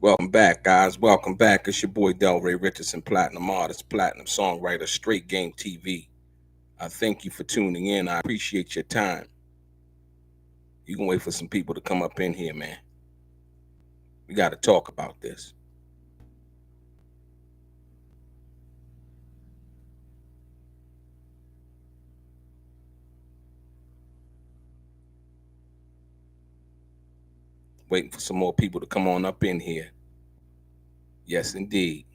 Welcome back, guys. Welcome back. It's your boy DELRAY Richardson, platinum artist, platinum songwriter, straight game TV. I thank you for tuning in. I appreciate your time. You can wait for some people to come up in here, man. We got to talk about this. Waiting for some more people to come on up in here. Yes, indeed.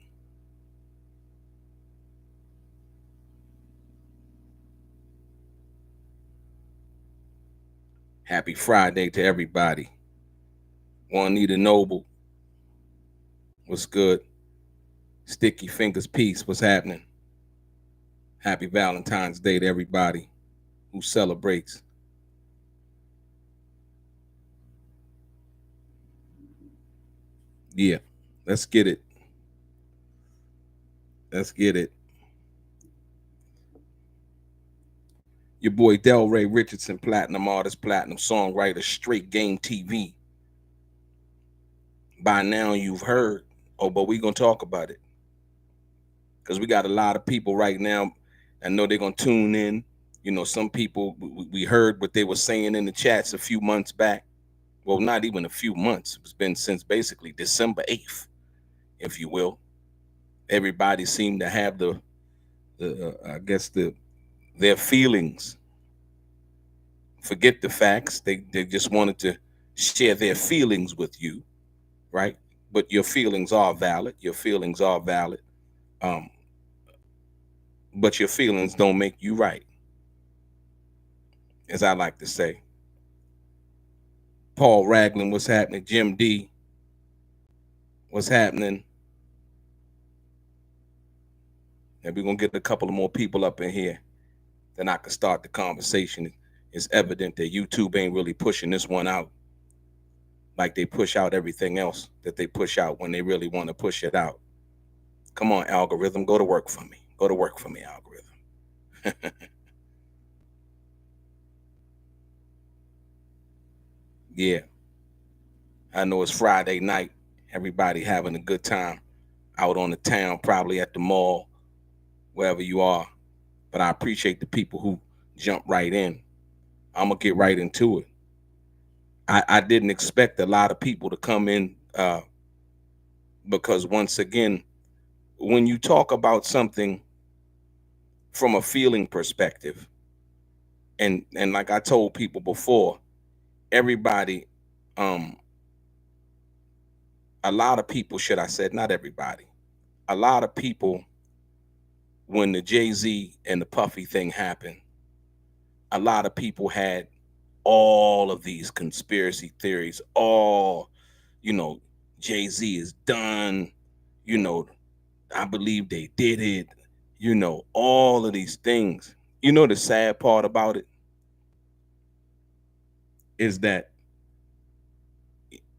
Happy Friday to everybody. Juanita Noble, what's good? Sticky Fingers Peace, what's happening? Happy Valentine's Day to everybody who celebrates. Yeah, let's get it. Let's get it. Your boy DELRAY Richardson, platinum artist, platinum songwriter, straight game TV. By now you've heard, but we're going to talk about it. Because we got a lot of people right now. I know they're going to tune in. You know, some people, we heard what they were saying in the chats a few months back. Well, not even a few months. It's been since basically December 8th, if you will. Everybody seemed to have their feelings. Forget the facts. They just wanted to share their feelings with you, right? But your feelings are valid. Your feelings are valid. But your feelings don't make you right, as I like to say. Paul Ragland, what's happening? Jim D, what's happening? And we're going to get a couple of more people up in here. Then I can start the conversation. It's evident that YouTube ain't really pushing this one out like they push out everything else that they push out when they really want to push it out. Come on, algorithm, go to work for me. Go to work for me, algorithm. Yeah. I know it's Friday night. Everybody having a good time out on the town, probably at the mall, wherever you are. But I appreciate the people who jump right in. I'm going to get right into it. I didn't expect a lot of people to come in because once again, when you talk about something from a feeling perspective, and like I told people before, everybody, a lot of people, should I say, not everybody, a lot of people, when the Jay-Z and the Puffy thing happened, a lot of people had all of these conspiracy theories, Jay-Z is done, I believe they did it, all of these things. The sad part about it is that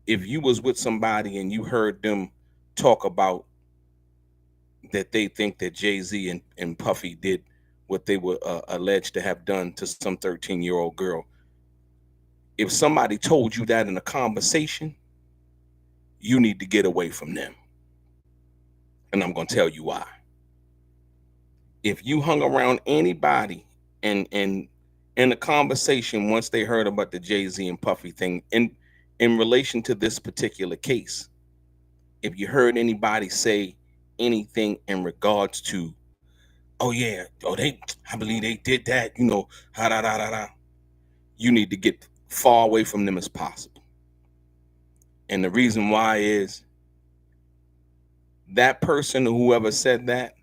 if you was with somebody and you heard them talk about that they think that Jay-Z and Puffy did what they were alleged to have done to some 13-year-old girl, if somebody told you that in a conversation, you need to get away from them. And I'm going to tell you why. If you hung around anybody and in a conversation once they heard about the Jay-Z and Puffy thing in relation to this particular case, if you heard anybody say anything in regards to, oh yeah, I believe they did that, you need to get far away from them as possible. And the reason why is that person or whoever said that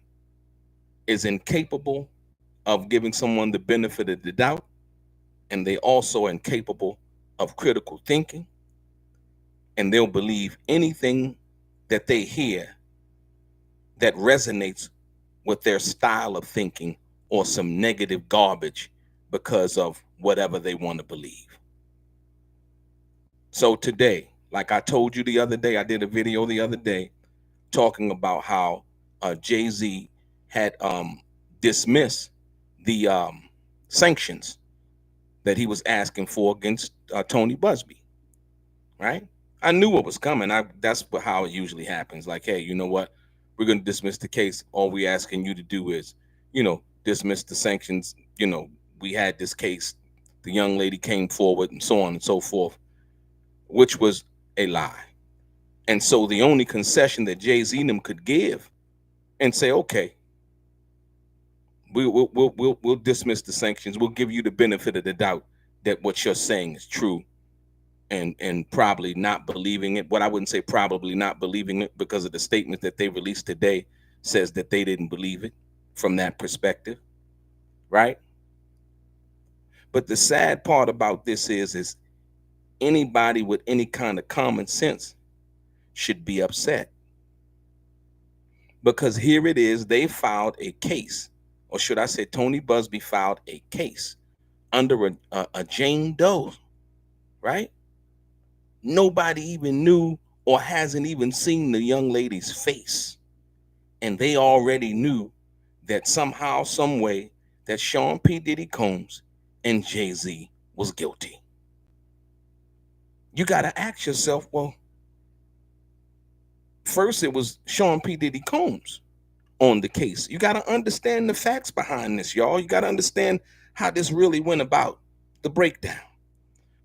is incapable of giving someone the benefit of the doubt, and they also incapable of critical thinking, and they'll believe anything that they hear that resonates with their style of thinking or some negative garbage because of whatever they want to believe. So today, like I told you the other day, I did a video the other day talking about how Jay-Z had dismissed the sanctions that he was asking for against Tony Busby, right? I knew what was coming. That's how it usually happens. Like, hey, you know what? We're going to dismiss the case. All we asking you to do is, dismiss the sanctions. We had this case. The young lady came forward, and so on and so forth, which was a lie. And so the only concession that Jay-Z and them could give and say, okay, we'll dismiss the sanctions. We'll give you the benefit of the doubt that what you're saying is true, and probably not believing it. What I wouldn't say probably not believing it, because of the statement that they released today says that they didn't believe it from that perspective, right? But the sad part about this is anybody with any kind of common sense should be upset, because here it is, they filed a case, or should I say Tony Busby filed a case under a Jane Doe, right? Nobody even knew or hasn't even seen the young lady's face, and they already knew that somehow, some way, that Sean P. Diddy Combs and Jay-Z was guilty. You got to ask yourself, well, first it was Sean P. Diddy Combs on the case. You got to understand the facts behind this, y'all. You got to understand how this really went about, the breakdown.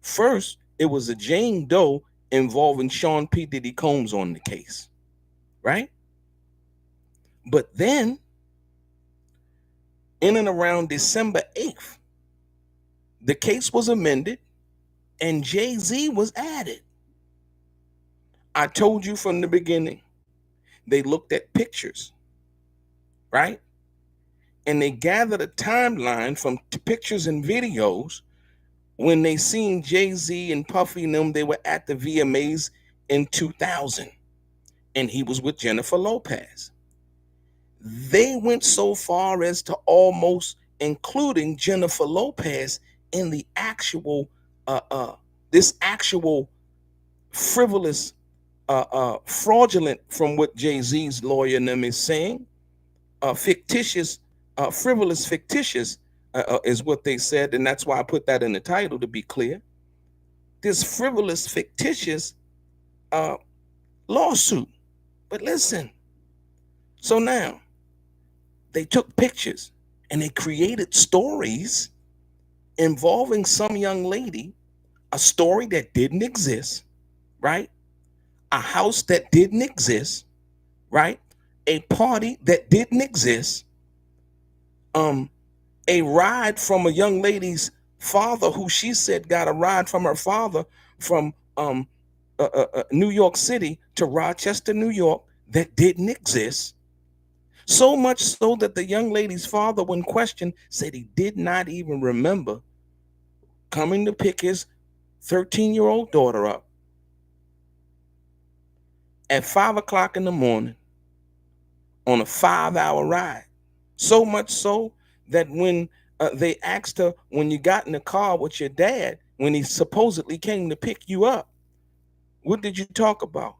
First, it was a Jane Doe involving Sean P. Diddy Combs on the case, right? But then, in and around December 8th, the case was amended and Jay-Z was added. I told you from the beginning, they looked at pictures, right? And they gathered a timeline from pictures and videos. When they seen Jay-Z and Puffy and them, they were at the VMAs in 2000, and he was with Jennifer Lopez. They went so far as to almost including Jennifer Lopez in the actual, this actual frivolous, fraudulent, from what Jay-Z's lawyer and them is saying, fictitious, frivolous, fictitious, is what they said, and that's why I put that in the title, to be clear. This frivolous, fictitious lawsuit. But listen, so now they took pictures and they created stories involving some young lady, a story that didn't exist, right? A house that didn't exist, right? A party that didn't exist, a ride from a young lady's father, who she said got a ride from her father from New York City to Rochester, New York, that didn't exist. So much so that the young lady's father, when questioned, said he did not even remember coming to pick his 13-year-old daughter up at 5 o'clock in the morning on a 5-hour ride. So much so that when they asked her, when you got in the car with your dad, when he supposedly came to pick you up, what did you talk about?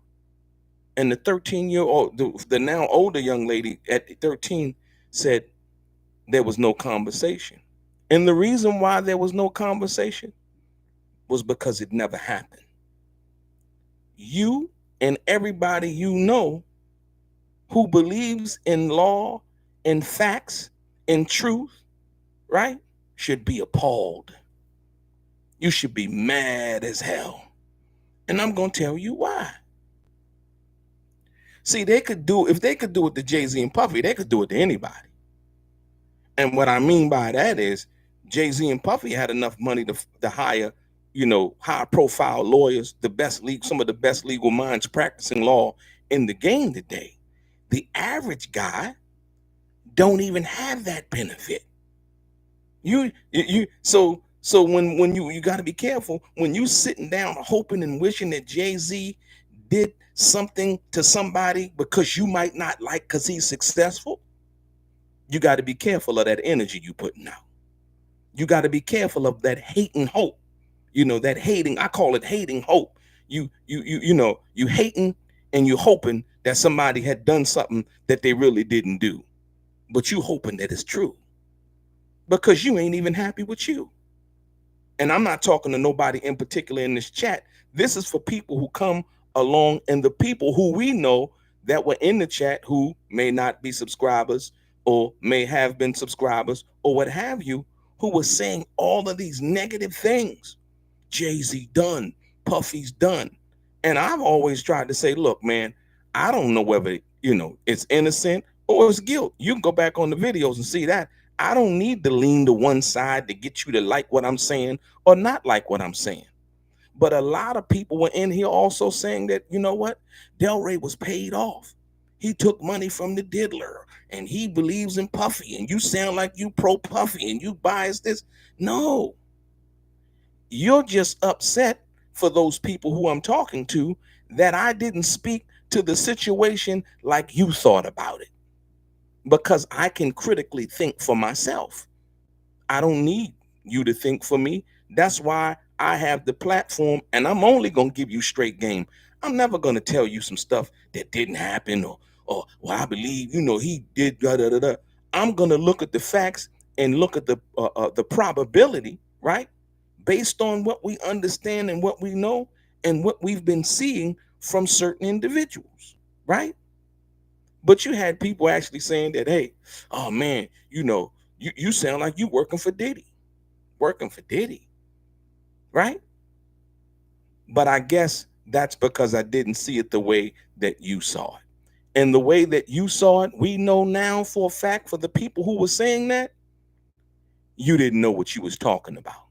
And the 13-year-old, the now older young lady at 13, said there was no conversation. And the reason why there was no conversation was because it never happened. You and everybody you know who believes in law, in facts, in truth, right, should be appalled. You should be mad as hell. And I'm going to tell you why. See, if they could do it to Jay-Z and Puffy, they could do it to anybody. And what I mean by that is Jay-Z and Puffy had enough money to hire, high profile lawyers, some of the best legal minds practicing law in the game today. The average guy don't even have that benefit. So when you got to be careful when you sitting down hoping and wishing that Jay-Z did something to somebody because you might not like because he's successful. You got to be careful of that energy you putting out. You got to be careful of that hating hope. That hating, I call it hating hope. You hating and you hoping that somebody had done something that they really didn't do, but you hoping that it's true because you ain't even happy with you. And I'm not talking to nobody in particular in this chat This is for people who come along and the people who we know that were in the chat who may not be subscribers or may have been subscribers or what have you, who were saying all of these negative things. Jay-Z done, Puffy's done. And I've always tried to say, look, man, I don't know whether, it's innocent or it's guilt. You can go back on the videos and see that. I don't need to lean to one side to get you to like what I'm saying or not like what I'm saying. But a lot of people were in here also saying that, you know what? DELRAY was paid off. He took money from the diddler and he believes in Puffy, and you sound like you pro Puffy and you bias this. No, you're just upset for those people who I'm talking to that I didn't speak to the situation like you thought about it, because I can critically think for myself. I don't need you to think for me. That's why I have the platform, and I'm only going to give you straight game. I'm never going to tell you some stuff that didn't happen or well, I believe, he did da da da da. I'm going to look at the facts and look at the probability, right? Based on what we understand and what we know and what we've been seeing from certain individuals, right? But you had people actually saying that, hey, oh man, you sound like you working for Diddy, right? But I guess that's because I didn't see it the way that you saw it. And the way that you saw it, we know now for a fact, for the people who were saying that, you didn't know what you was talking about.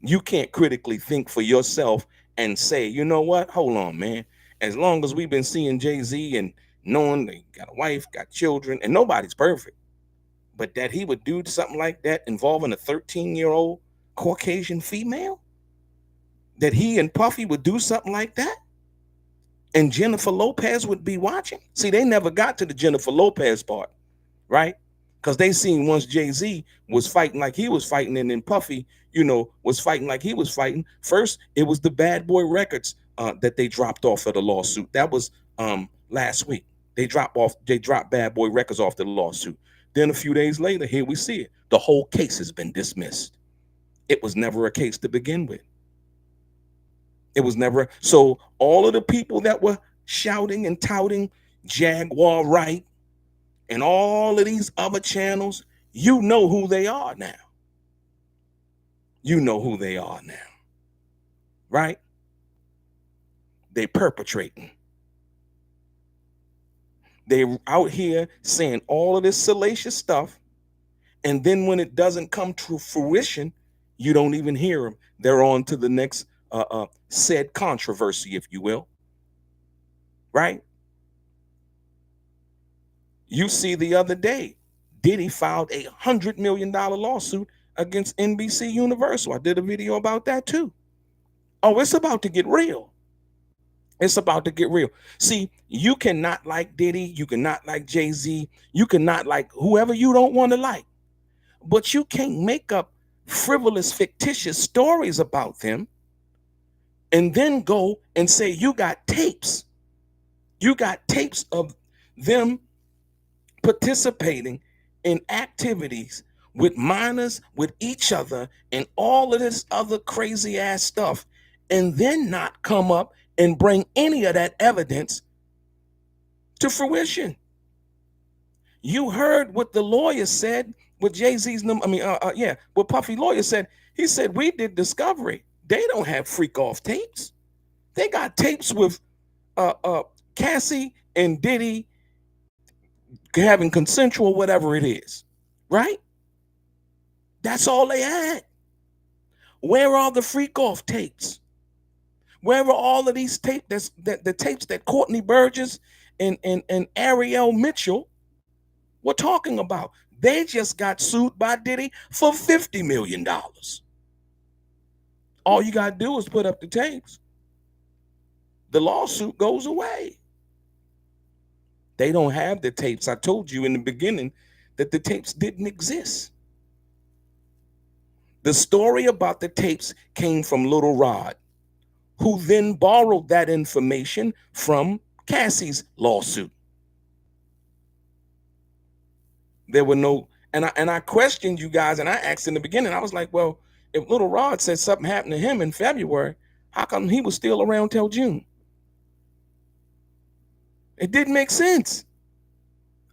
You can't critically think for yourself and say, you know what, hold on, man. As long as we've been seeing Jay-Z and knowing they got a wife, got children, and nobody's perfect, but that he would do something like that involving a 13-year-old Caucasian female, that he and Puffy would do something like that, and Jennifer Lopez would be watching. See, they never got to the Jennifer Lopez part, right? Because they seen once Jay-Z was fighting like he was fighting, and then Puffy, was fighting like he was fighting. First, it was the Bad Boy Records that they dropped off of the lawsuit. That was last week. They dropped Bad Boy Records off the lawsuit. Then a few days later, here we see it. The whole case has been dismissed. It was never a case to begin with. It was never. So all of the people that were shouting and touting Jaguar Right and all of these other channels, you know who they are now. You know who they are now, right? They perpetrating. They out here saying all of this salacious stuff, and then when it doesn't come to fruition, you don't even hear them. They're on to the next said controversy, if you will, right? You see, the other day, Diddy filed $100 million lawsuit against NBC Universal. I did a video about that too. Oh, it's about to get real. It's about to get real. See, you cannot like Diddy, you cannot like Jay-Z, you cannot like whoever you don't want to like, but you can't make up frivolous, fictitious stories about them and then go and say you got tapes. You got tapes of them participating in activities with minors, with each other, and all of this other crazy ass stuff, and then not come up and bring any of that evidence to fruition. You heard what the lawyer said with Jay-Z's, what Puffy lawyer said. He said, we did discovery. They don't have freak off tapes. They got tapes with Cassie and Diddy having consensual, whatever it is, right? That's all they had. Where are the freak off tapes? Where are all of these tapes? The tapes that Courtney Burgess and Ariel Mitchell were talking about. They just got sued by Diddy for $50 million. All you got to do is put up the tapes. The lawsuit goes away. They don't have the tapes. I told you in the beginning that the tapes didn't exist. The story about the tapes came from Little Rod, who then borrowed that information from Cassie's lawsuit. There were no, and I questioned you guys, and I asked in the beginning, I was like, well, If Little Rod said something happened to him in February, how come he was still around till June? It didn't make sense.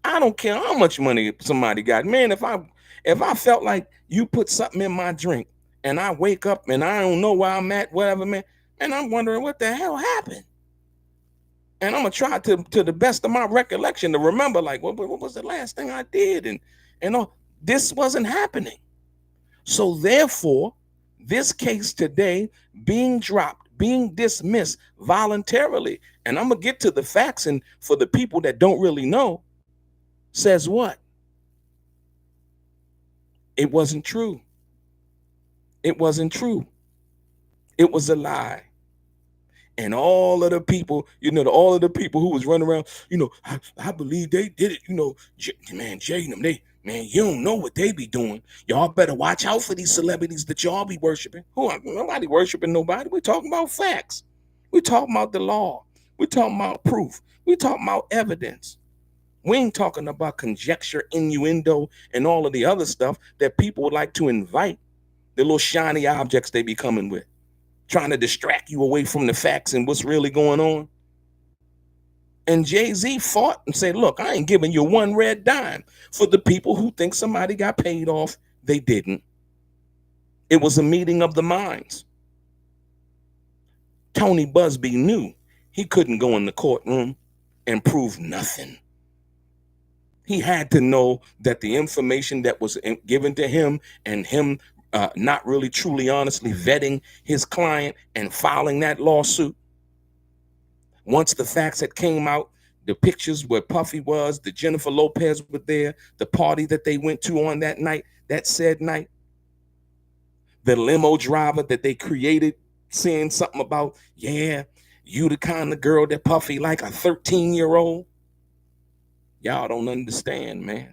I don't care how much money somebody got. Man, if I felt like you put something in my drink and I wake up and I don't know where I'm at, whatever, man, and I'm wondering what the hell happened. And I'm gonna try to the best of my recollection to remember, like, what was the last thing I did? And all this wasn't happening. So therefore, this case today being dropped, being dismissed voluntarily, and I'm gonna get to the facts, and for the people that don't really know, says what? It wasn't true. It wasn't true. It was a lie. And all of the people, all of the people who was running around, I believe they did it, man, Jay and them, man, you don't know what they be doing. Y'all better watch out for these celebrities that y'all be worshiping. Nobody worshiping nobody. We're talking about facts. We're talking about the law. We're talking about proof. We're talking about evidence. We ain't talking about conjecture, innuendo, and all of the other stuff that people would like to invite, the little shiny objects they be coming with, trying to distract you away from the facts and what's really going on. And Jay-Z fought and said, look, I ain't giving you one red dime. For the people who think somebody got paid off, they didn't. It was a meeting of the minds. Tony Busby knew he couldn't go in the courtroom and prove nothing. He had to know that the information that was given to him and him not really truly honestly vetting his client and filing that lawsuit. Once the facts had came out, the pictures where Puffy was, the Jennifer Lopez were there, the party that they went to on that night, that said night, the limo driver that they created saying something about, yeah, you the kind of girl that Puffy like, a 13-year-old. Y'all don't understand, man.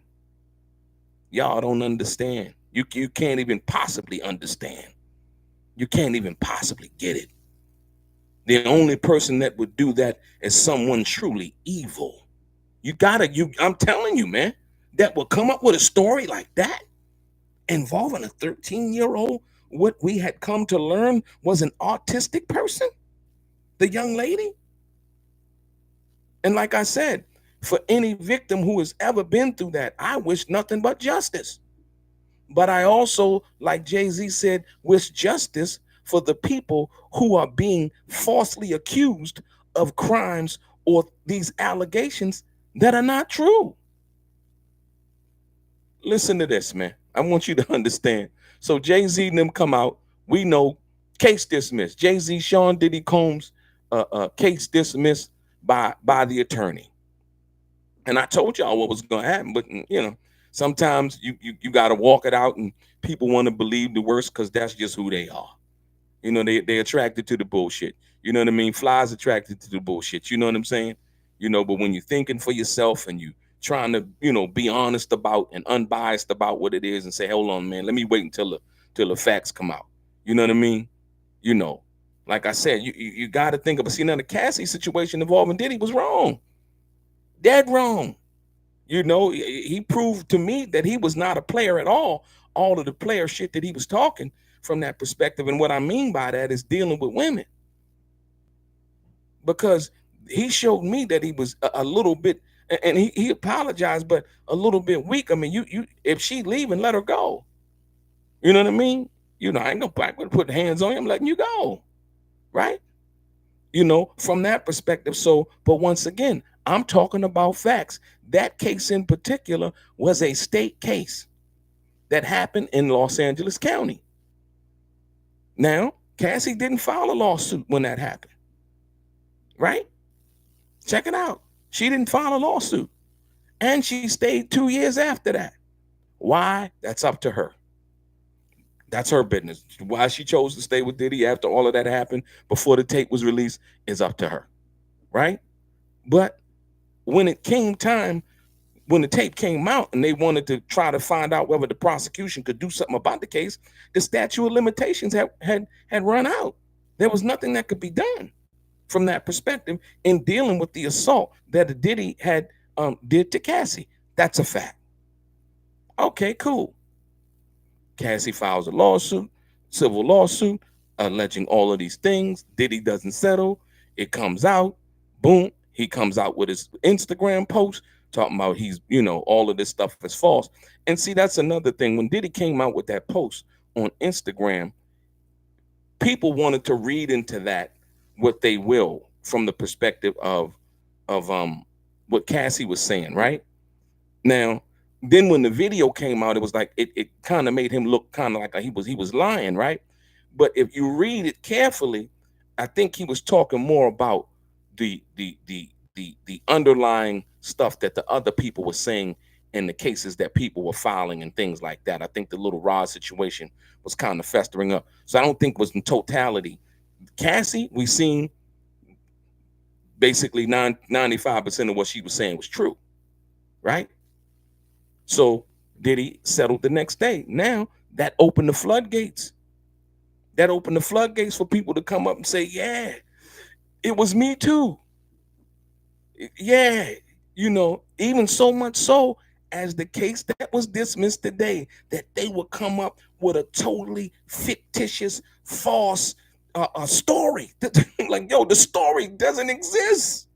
Y'all don't understand. You can't even possibly understand. You can't even possibly get it. The only person that would do that is someone truly evil. I'm telling you, man, that will come up with a story like that involving a 13-year-old. What we had come to learn was an autistic person, the young lady. And like I said, for any victim who has ever been through that, I wish nothing but justice. But I also, like Jay-Z said, wish justice for the people who are being falsely accused of crimes or these allegations that are not true. Listen to this, man. I want you to understand. So Jay-Z and them come out. We know, case dismissed. Jay-Z, Sean Diddy Combs, case dismissed by the attorney. And I told y'all what was going to happen, but sometimes you got to walk it out, and people want to believe the worst because that's just who they are. They attracted to the bullshit. You know what I mean? Flies attracted to the bullshit. You know what I'm saying? But when you're thinking for yourself and you trying to, be honest about and unbiased about what it is and say, hold on, man, let me wait until the facts come out. You know what I mean? Like I said, you got to think about, see, now the Cassie situation involving Diddy was wrong. Dead wrong. He proved to me that he was not a player at all of the player shit that he was talking from that perspective. And what I mean by that is dealing with women. Because he showed me that he was a little bit, and he apologized, but a little bit weak. I mean, you if she leaving, let her go. You know what I mean? I ain't gonna put hands on you. I'm letting you go. Right? From that perspective. So, but once again, I'm talking about facts. That case in particular was a state case that happened in Los Angeles County. Now, Cassie didn't file a lawsuit when that happened. Right? Check it out. She didn't file a lawsuit. And she stayed 2 years after that. Why? That's up to her. That's her business. Why she chose to stay with Diddy after all of that happened, before the tape was released, is up to her. Right? But when it came time, when the tape came out and they wanted to try to find out whether the prosecution could do something about the case, the statute of limitations had run out. There was nothing that could be done from that perspective in dealing with the assault that Diddy had did to Cassie. That's a fact. Okay, cool. Cassie files a lawsuit. civil lawsuit alleging all of these things. Diddy doesn't settle. It comes out. Boom. He comes out with his Instagram post talking about he's, all of this stuff is false. And see, that's another thing. When Diddy came out with that post on Instagram, people wanted to read into that what they will from the perspective of what Cassie was saying, right? Now, then when the video came out, it was like it kind of made him look kind of like he was lying, right? But if you read it carefully, I think he was talking more about the underlying stuff that the other people were saying in the cases that people were filing and things like that. I think the little Rod situation was kind of festering up. So I don't think it was in totality. Cassie, we seen basically 95% of what she was saying was true, right? So Diddy settled the next day. Now that opened the floodgates. That opened the floodgates for people to come up and say, yeah, it was me too. Yeah, even so much so as the case that was dismissed today, that they would come up with a totally fictitious, false story. Like, yo, the story doesn't exist.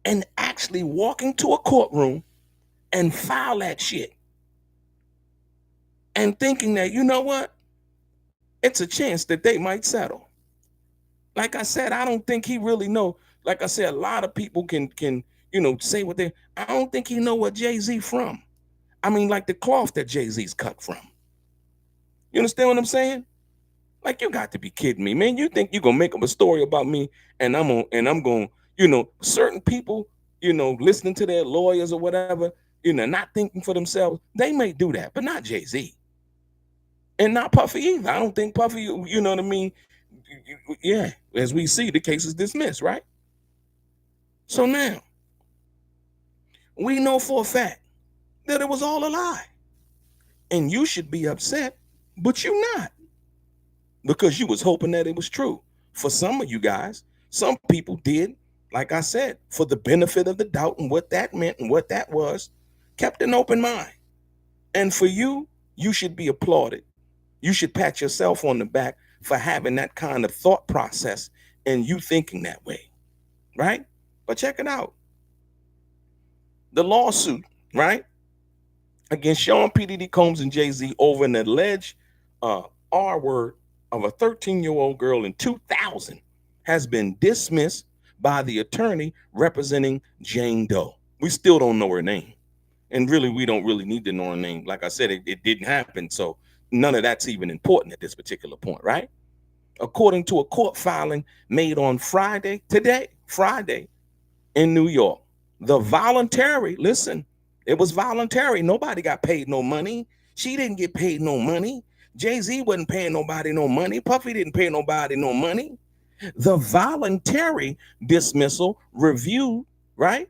And actually walk into a courtroom and file that shit. And thinking that, you know what? It's a chance that they might settle. Like I said, I don't think he really know. Like I said, a lot of people can say what they. I don't think he know what Jay-Z from. I mean, like the cloth that Jay-Z's cut from. You understand what I'm saying? Like, you got to be kidding me, man. You think you're gonna make up a story about me and I'm going, certain people, listening to their lawyers or whatever, not thinking for themselves. They may do that, but not Jay-Z. And not Puffy either. I don't think Puffy, you know what I mean? Yeah, as we see, the case is dismissed, right? So now, we know for a fact that it was all a lie. And you should be upset, but you're not. Because you was hoping that it was true. For some of you guys, some people did, like I said, for the benefit of the doubt and what that meant and what that was, kept an open mind. And for you, you should be applauded. You should pat yourself on the back for having that kind of thought process and you thinking that way, right? But check it out. The lawsuit, right, against Sean P. Diddy Combs and Jay-Z over an alleged R-word of a 13-year-old girl in 2000 has been dismissed by the attorney representing Jane Doe. We still don't know her name. And really, we don't really need to know her name. Like I said, it didn't happen. So none of that's even important at this particular point, right? According to a court filing made on Friday, in New York, it was voluntary. Nobody got paid no money. She didn't get paid no money. Jay-Z wasn't paying nobody no money. Puffy didn't pay nobody no money. The voluntary dismissal review, right,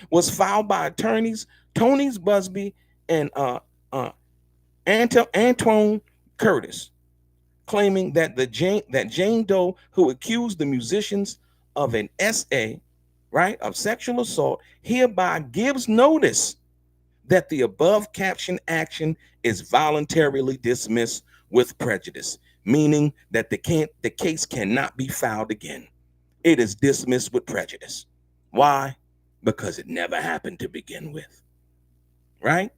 was filed by attorneys Tony Busby and Antoine Curtis, claiming that Jane Doe, who accused the musicians of an SA, right, of sexual assault, hereby gives notice that the above captioned action is voluntarily dismissed with prejudice, meaning that the case cannot be filed again. It is dismissed with prejudice. Why? Because it never happened to begin with, right?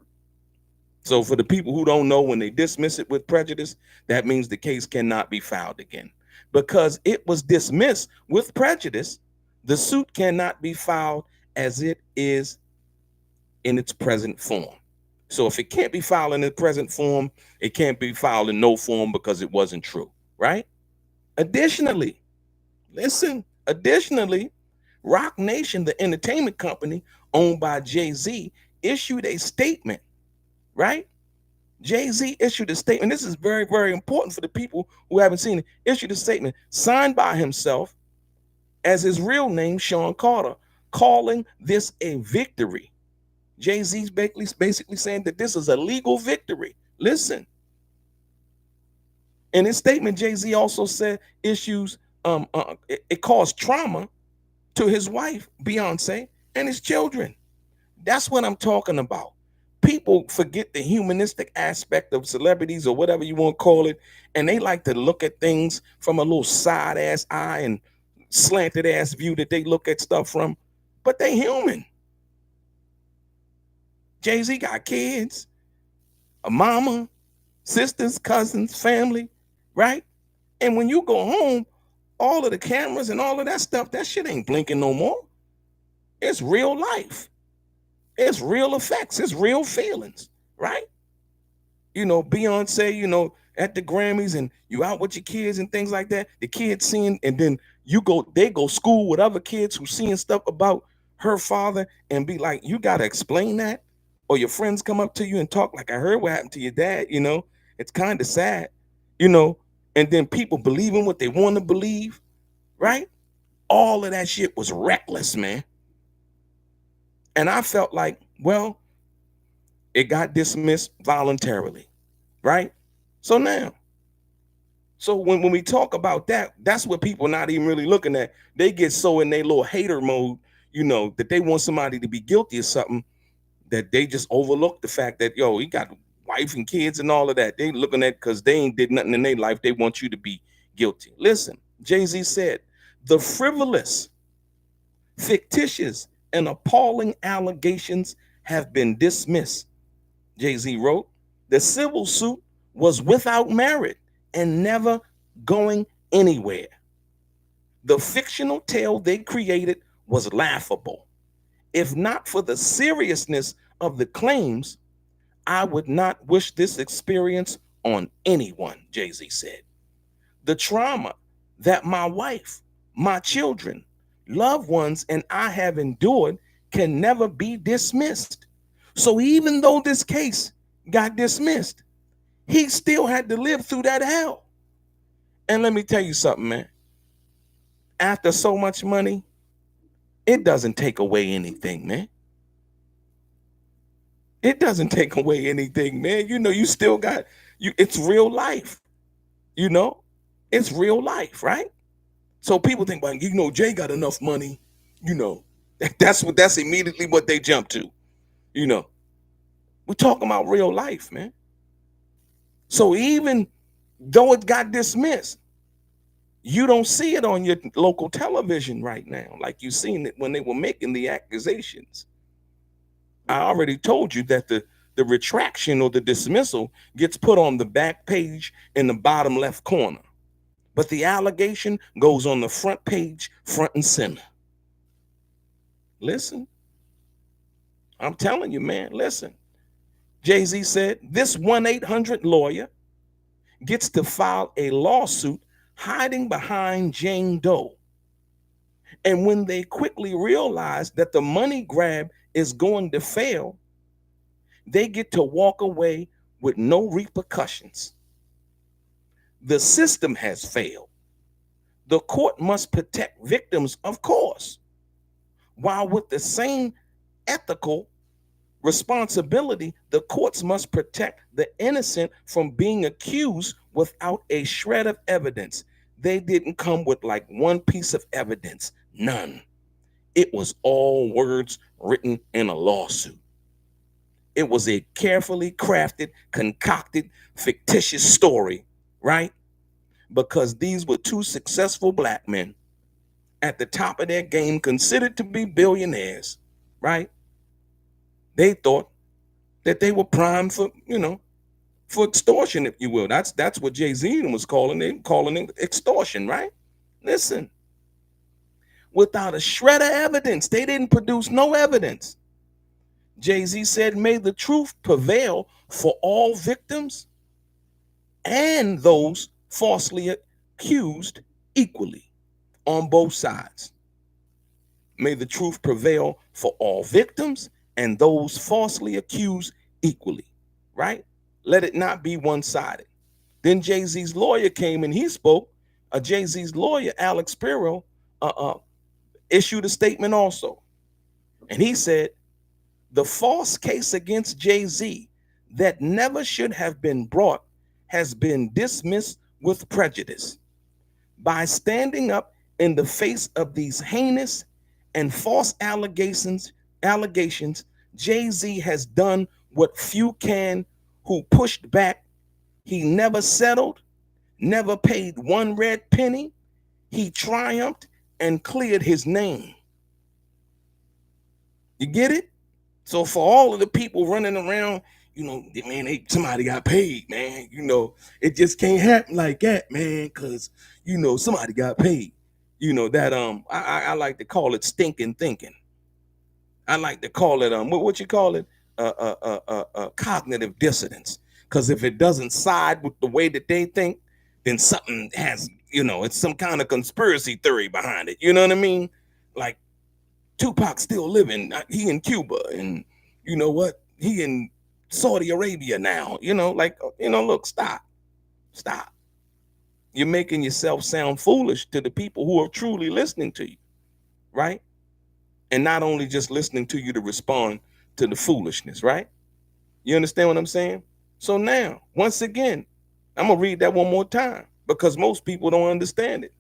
So for the people who don't know, when they dismiss it with prejudice, that means the case cannot be filed again. Because it was dismissed with prejudice, the suit cannot be filed as it is in its present form. So if it can't be filed in its present form, it can't be filed in no form because it wasn't true, right? Additionally, Roc Nation, the entertainment company owned by Jay-Z, issued a statement, right? Jay-Z issued a statement. This is very, very important for the people who haven't seen it. Issued a statement signed by himself as his real name, Sean Carter, calling this a victory. Jay-Z's basically saying that this is a legal victory. Listen. In his statement, Jay-Z also said it caused trauma to his wife, Beyonce, and his children. That's what I'm talking about. People forget the humanistic aspect of celebrities or whatever you want to call it, and they like to look at things from a little side ass eye and slanted ass view that they look at stuff from. But they human. Jay-Z got kids, a mama, sisters, cousins, family, right? And when you go home, all of the cameras and all of that stuff, that shit ain't blinking no more. It's real life. It's real effects. It's real feelings, right? You know, Beyonce, you know, at the Grammys and you out with your kids and things like that. The kids seeing, and then they go school with other kids who seeing stuff about her father and be like, you got to explain that. Or your friends come up to you and talk like, I heard what happened to your dad, you know. It's kind of sad, you know. And then people believing what they want to believe, right? All of that shit was reckless, man. And I felt like, well, it got dismissed voluntarily, right? So now, so when we talk about that, that's what people not even really looking at. They get so in their little hater mode, you know, that they want somebody to be guilty of something, that they just overlook the fact that, yo, he got wife and kids and all of that. They looking at, because they ain't did nothing in their life, they want you to be guilty. Listen, Jay-Z said, the frivolous, fictitious, and appalling allegations have been dismissed. Jay-Z wrote, the civil suit was without merit and never going anywhere. The fictional tale they created was laughable. If not for the seriousness of the claims, I would not wish this experience on anyone, Jay-Z said. The trauma that my wife, my children, loved ones, and I have endured can never be dismissed. So even though this case got dismissed, he still had to live through that hell. And let me tell you something, man. After so much money, it doesn't take away anything, man. It doesn't take away anything, man. You know, you still got it's real life. You know, it's real life, right? So people think, well, you know, Jay got enough money, you know. That's immediately what they jump to. You know. We're talking about real life, man. So even though it got dismissed, you don't see it on your local television right now, like you seen it when they were making the accusations. I already told you that the retraction or the dismissal gets put on the back page in the bottom left corner, but the allegation goes on the front page, front and center. Listen, I'm telling you, man, listen. Jay-Z said, this 1-800 lawyer gets to file a lawsuit hiding behind Jane Doe. And when they quickly realize that the money grab is going to fail, they get to walk away with no repercussions. The system has failed. The court must protect victims, of course, while with the same ethical responsibility, the courts must protect the innocent from being accused without a shred of evidence. They didn't come with like one piece of evidence, none. It was all words written in a lawsuit. It was a carefully crafted, concocted, fictitious story, right? Because these were two successful black men at the top of their game, considered to be billionaires, right? They thought that they were primed for, you know, for extortion, if you will. That's what Jay-Z was calling it extortion, right? Listen, without a shred of evidence, they didn't produce no evidence. Jay-Z said, may the truth prevail for all victims and those falsely accused equally on both sides. May the truth prevail for all victims and those falsely accused equally, right? Let it not be one-sided. Then Jay-Z's lawyer came and he spoke. Jay-Z's lawyer, Alex Pirro, issued a statement also. And he said, the false case against Jay-Z that never should have been brought has been dismissed with prejudice. By standing up in the face of these heinous and false allegations, Jay-Z has done what few can, who pushed back. He never settled, never paid one red penny. He triumphed and cleared his name. You get it? So for all of the people running around, man, somebody got paid, man. It just can't happen like that, man, because somebody got paid. That I like to call it stinking thinking. I like to call it what you call it? Cognitive dissonance. Because if it doesn't side with the way that they think, then something has, it's some kind of conspiracy theory behind it. You know what I mean? Like Tupac still living. He in Cuba, and you know what? He in Saudi Arabia now. Look, stop. You're making yourself sound foolish to the people who are truly listening to you, right? And not only just listening to you to respond to the foolishness, right? You understand what I'm saying? So now, once again, I'm going to read that one more time because most people don't understand it.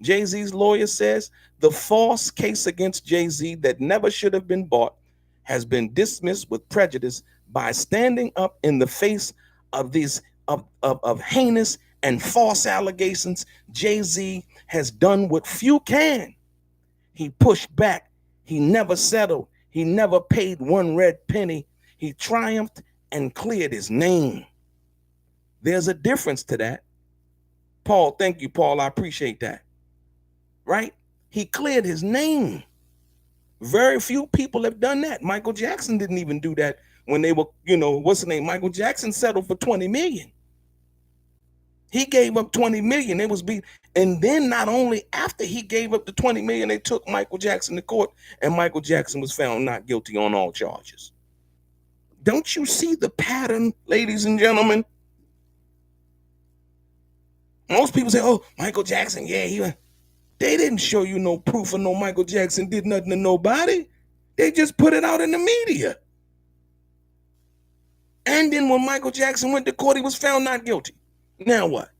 Jay-Z's lawyer says the false case against Jay-Z that never should have been brought has been dismissed with prejudice by standing up in the face of these of heinous and false allegations. Jay-Z has done what few can. He pushed back. He never settled. He never paid one red penny. He triumphed and cleared his name. There's a difference to that. Paul, thank you, Paul. I appreciate that. Right? He cleared his name. Very few people have done that. Michael Jackson didn't even do that when they were, what's the name? Michael Jackson settled for 20 million. He gave up 20 million. It was and then not only after he gave up the 20 million, they took Michael Jackson to court, and Michael Jackson was found not guilty on all charges. Don't you see the pattern, ladies and gentlemen? Most people say, oh, Michael Jackson, yeah, they didn't show you no proof of no Michael Jackson did nothing to nobody. They just put it out in the media. And then when Michael Jackson went to court, he was found not guilty. Now what?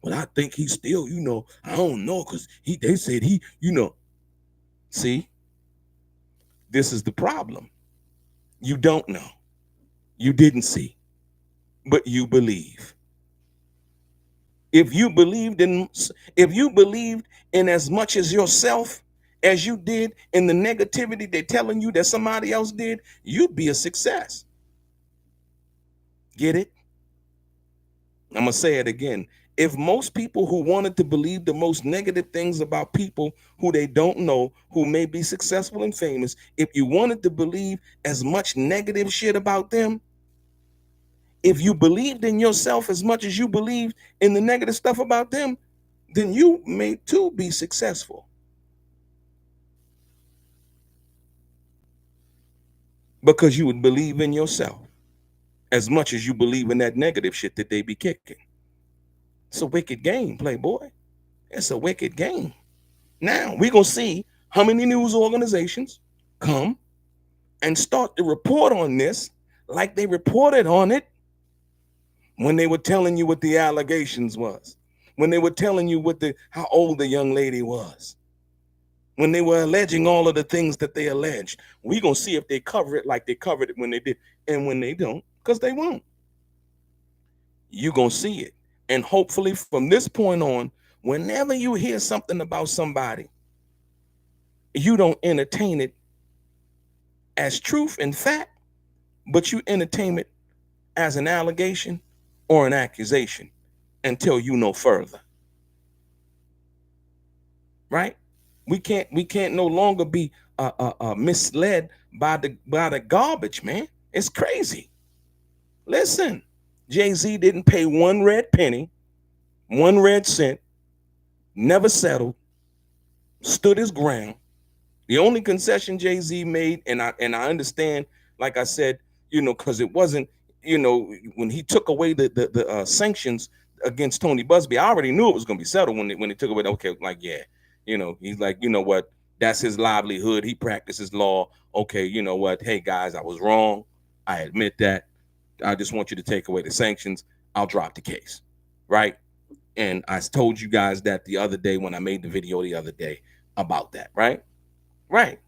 Well, I think he's still, I don't know, because they said he. See, this is the problem. You don't know. You didn't see, but you believe. If you believed in as much as yourself as you did in the negativity they're telling you that somebody else did, you'd be a success. Get it? I'm going to say it again. If most people who wanted to believe the most negative things about people who they don't know, who may be successful and famous, if you wanted to believe as much negative shit about them, if you believed in yourself as much as you believed in the negative stuff about them, then you may too be successful. Because you would believe in yourself as much as you believe in that negative shit that they be kicking. It's a wicked game, Playboy. It's a wicked game. Now, we're going to see how many news organizations come and start to report on this like they reported on it when they were telling you what the allegations was, when they were telling you how old the young lady was, when they were alleging all of the things that they alleged. We're going to see if they cover it like they covered it when they did. And when they don't, because they won't, you're going to see it. And hopefully from this point on, whenever you hear something about somebody, you don't entertain it as truth and fact, but you entertain it as an allegation or an accusation until you know further. Right? We can't no longer be misled by the garbage, man. It's crazy. Listen, Jay-Z didn't pay one red penny, one red cent, never settled, stood his ground. The only concession Jay-Z made, and I understand, like I said, because it wasn't, when he took away the sanctions against Tony Busby, I already knew it was going to be settled when they took away. Okay, like, yeah, he's like, you know what, that's his livelihood. He practices law. Okay, you know what? Hey guys, I was wrong. I admit that. I just want you to take away the sanctions. I'll drop the case, right? And I told you guys that the other day when I made the video the other day about that, right? Right.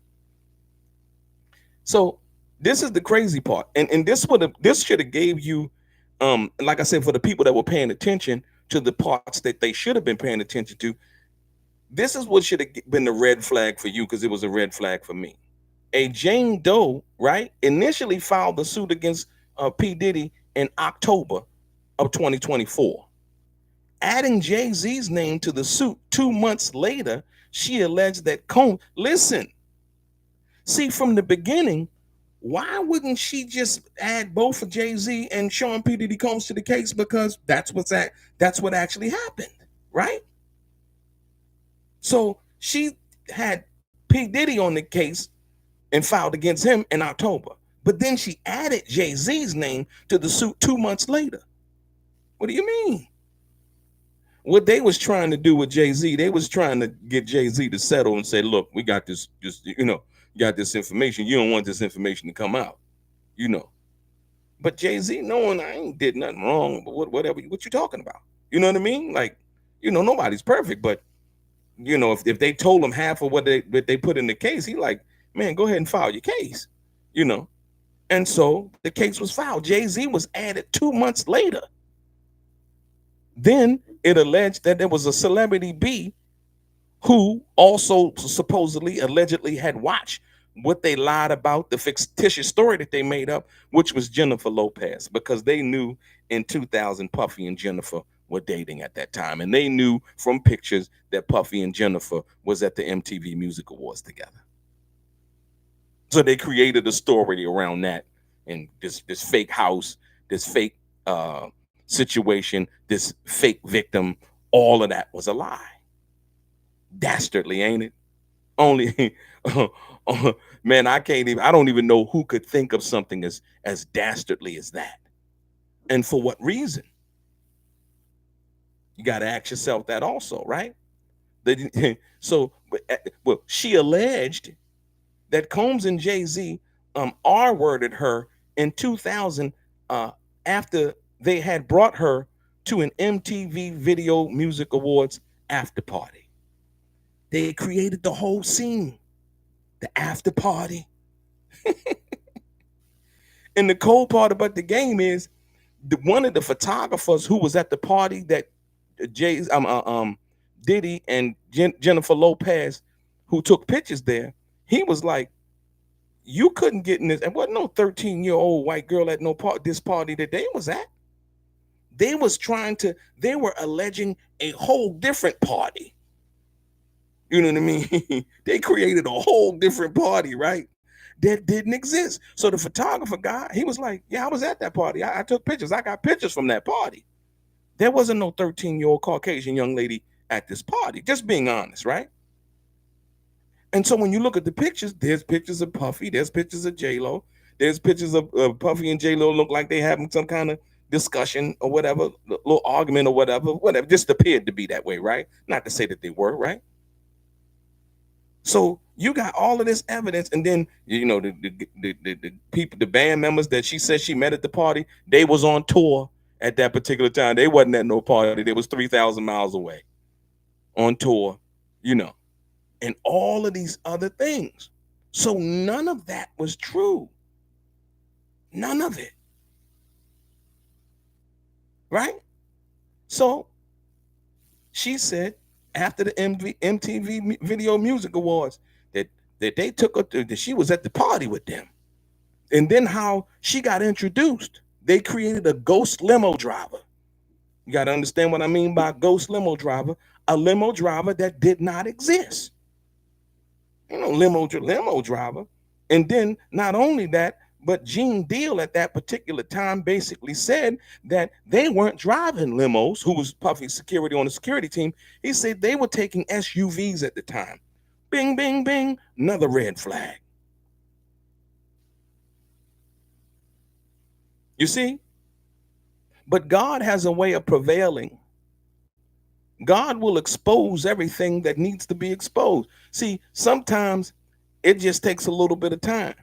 So This is the crazy part, and this should have gave you, like I said, for the people that were paying attention to the parts that they should have been paying attention to. This is what should have been the red flag for you, because it was a red flag for me. A Jane Doe, right, initially filed the suit against P. Diddy in October of 2024. Adding Jay-Z's name to the suit 2 months later, she alleged that Combs, listen, see, from the beginning, why wouldn't she just add both of Jay-Z and Sean P. Diddy Combs to the case? Because that's what actually happened, right? So she had P. Diddy on the case and filed against him in October. But then she added Jay-Z's name to the suit 2 months later. What do you mean? What they was trying to do with Jay-Z, they was trying to get Jay-Z to settle and say, look, we got this, just, got this information. You don't want this information to come out, you know. But Jay-Z, knowing I ain't did nothing wrong, but what you talking about? You know what I mean? Like, nobody's perfect, but if they told him half of what they put in the case, he like, man, go ahead and file your case, And so the case was filed. Jay-Z was added 2 months later. Then it alleged that there was a celebrity B who also supposedly, allegedly had watched what they lied about, the fictitious story that they made up, which was Jennifer Lopez, because they knew in 2000 Puffy and Jennifer were dating at that time. And they knew from pictures that Puffy and Jennifer was at the MTV Music Awards together. So they created a story around that, and this fake house, this fake situation, this fake victim, all of that was a lie. Dastardly, ain't it? Only man, I don't even know who could think of something as dastardly as that. And for what reason? You got to ask yourself that also, right? So, well, she alleged that Combs and Jay-Z R-worded her in 2000 after they had brought her to an MTV Video Music Awards after party. They created the whole scene, the after party. And the cold part about the game is one of the photographers who was at the party that Diddy and Jennifer Lopez, who took pictures there, he was like, you couldn't get in this. And wasn't no 13-year-old white girl at this party that they was at. They were alleging a whole different party. You know what I mean? They created a whole different party, right? That didn't exist. So the photographer guy, he was like, yeah, I was at that party. I took pictures. I got pictures from that party. There wasn't no 13-year-old Caucasian young lady at this party. Just being honest, right? And so when you look at the pictures, there's pictures of Puffy, there's pictures of J-Lo, there's pictures of Puffy and J-Lo look like they having some kind of discussion or whatever, little argument or whatever, just appeared to be that way, right? Not to say that they were, right? So you got all of this evidence, and then the people, the band members that she said she met at the party, they was on tour at that particular time. They wasn't at no party. They was 3,000 miles away on tour, and all of these other things. So none of that was true. None of it. Right? So she said after the MTV Video Music Awards that they took her that she was at the party with them. And then how she got introduced, they created a ghost limo driver. You got to understand what I mean by ghost limo driver, a limo driver that did not exist. Limo driver. And then not only that, but Gene Deal at that particular time basically said that they weren't driving limos, who was Puffy's security on the security team. He said they were taking SUVs at the time. Bing, bing, bing, another red flag. You see? But God has a way of prevailing. God will expose everything that needs to be exposed. See, sometimes it just takes a little bit of time.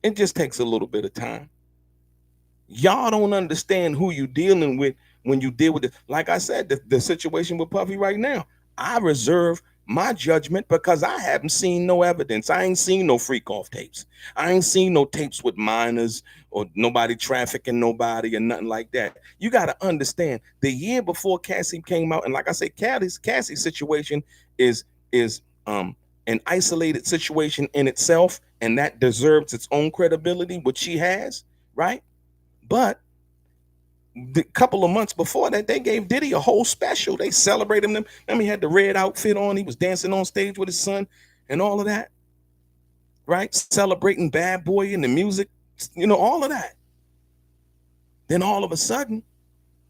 It just takes a little bit of time. Y'all don't understand who you're dealing with when you deal with it. Like I said, the situation with Puffy right now, I reserve my judgment, because I haven't seen no evidence. I ain't seen no freak off tapes. I ain't seen no tapes with minors or nobody trafficking nobody or nothing like that. You got to understand, the year before Cassie came out, and like I said, Cassie's situation is an isolated situation in itself, and that deserves its own credibility, which she has, right? But the couple of months before that, they gave Diddy a whole special. They celebrated him. He had the red outfit on. He was dancing on stage with his son and all of that, right? Celebrating Bad Boy and the music, all of that. Then all of a sudden,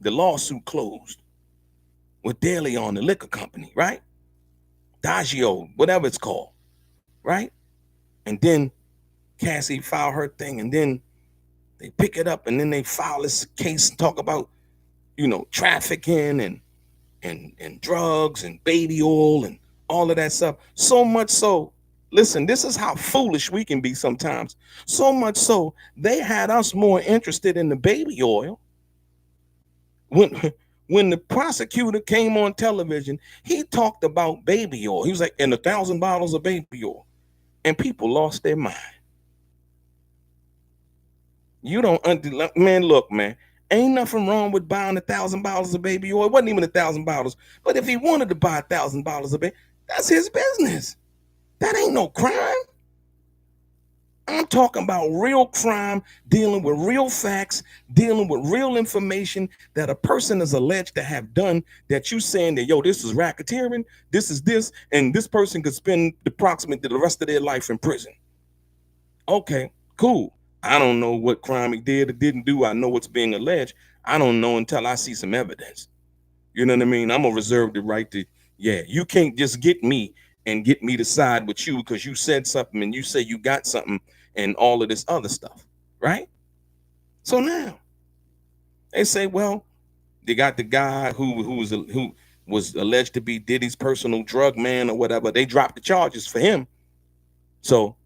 the lawsuit closed with DeLeon, the liquor company, right? Diageo, whatever it's called, right? And then Cassie filed her thing, and then they pick it up, and then they file this case and talk about, trafficking and drugs and baby oil and all of that stuff. So much so, listen, this is how foolish we can be sometimes. So much so, they had us more interested in the baby oil. When the prosecutor came on television, he talked about baby oil. He was like, and 1,000 bottles of baby oil. And people lost their mind. You don't, man, look, man, ain't nothing wrong with buying 1,000 bottles of baby oil. It wasn't even 1,000 bottles. But if he wanted to buy 1,000 bottles of baby, that's his business. That ain't no crime. I'm talking about real crime, dealing with real facts, dealing with real information that a person is alleged to have done, that you saying that, yo, this is racketeering, this is this, and this person could spend approximately the rest of their life in prison. Okay, cool. I don't know what crime he did or didn't do. I know what's being alleged. I don't know until I see some evidence. You know what I mean? I'm going to reserve the right to, you can't just get me and get me to side with you because you said something and you say you got something and all of this other stuff, right? So now they say, well, they got the guy who was alleged to be Diddy's personal drug man or whatever. They dropped the charges for him. So,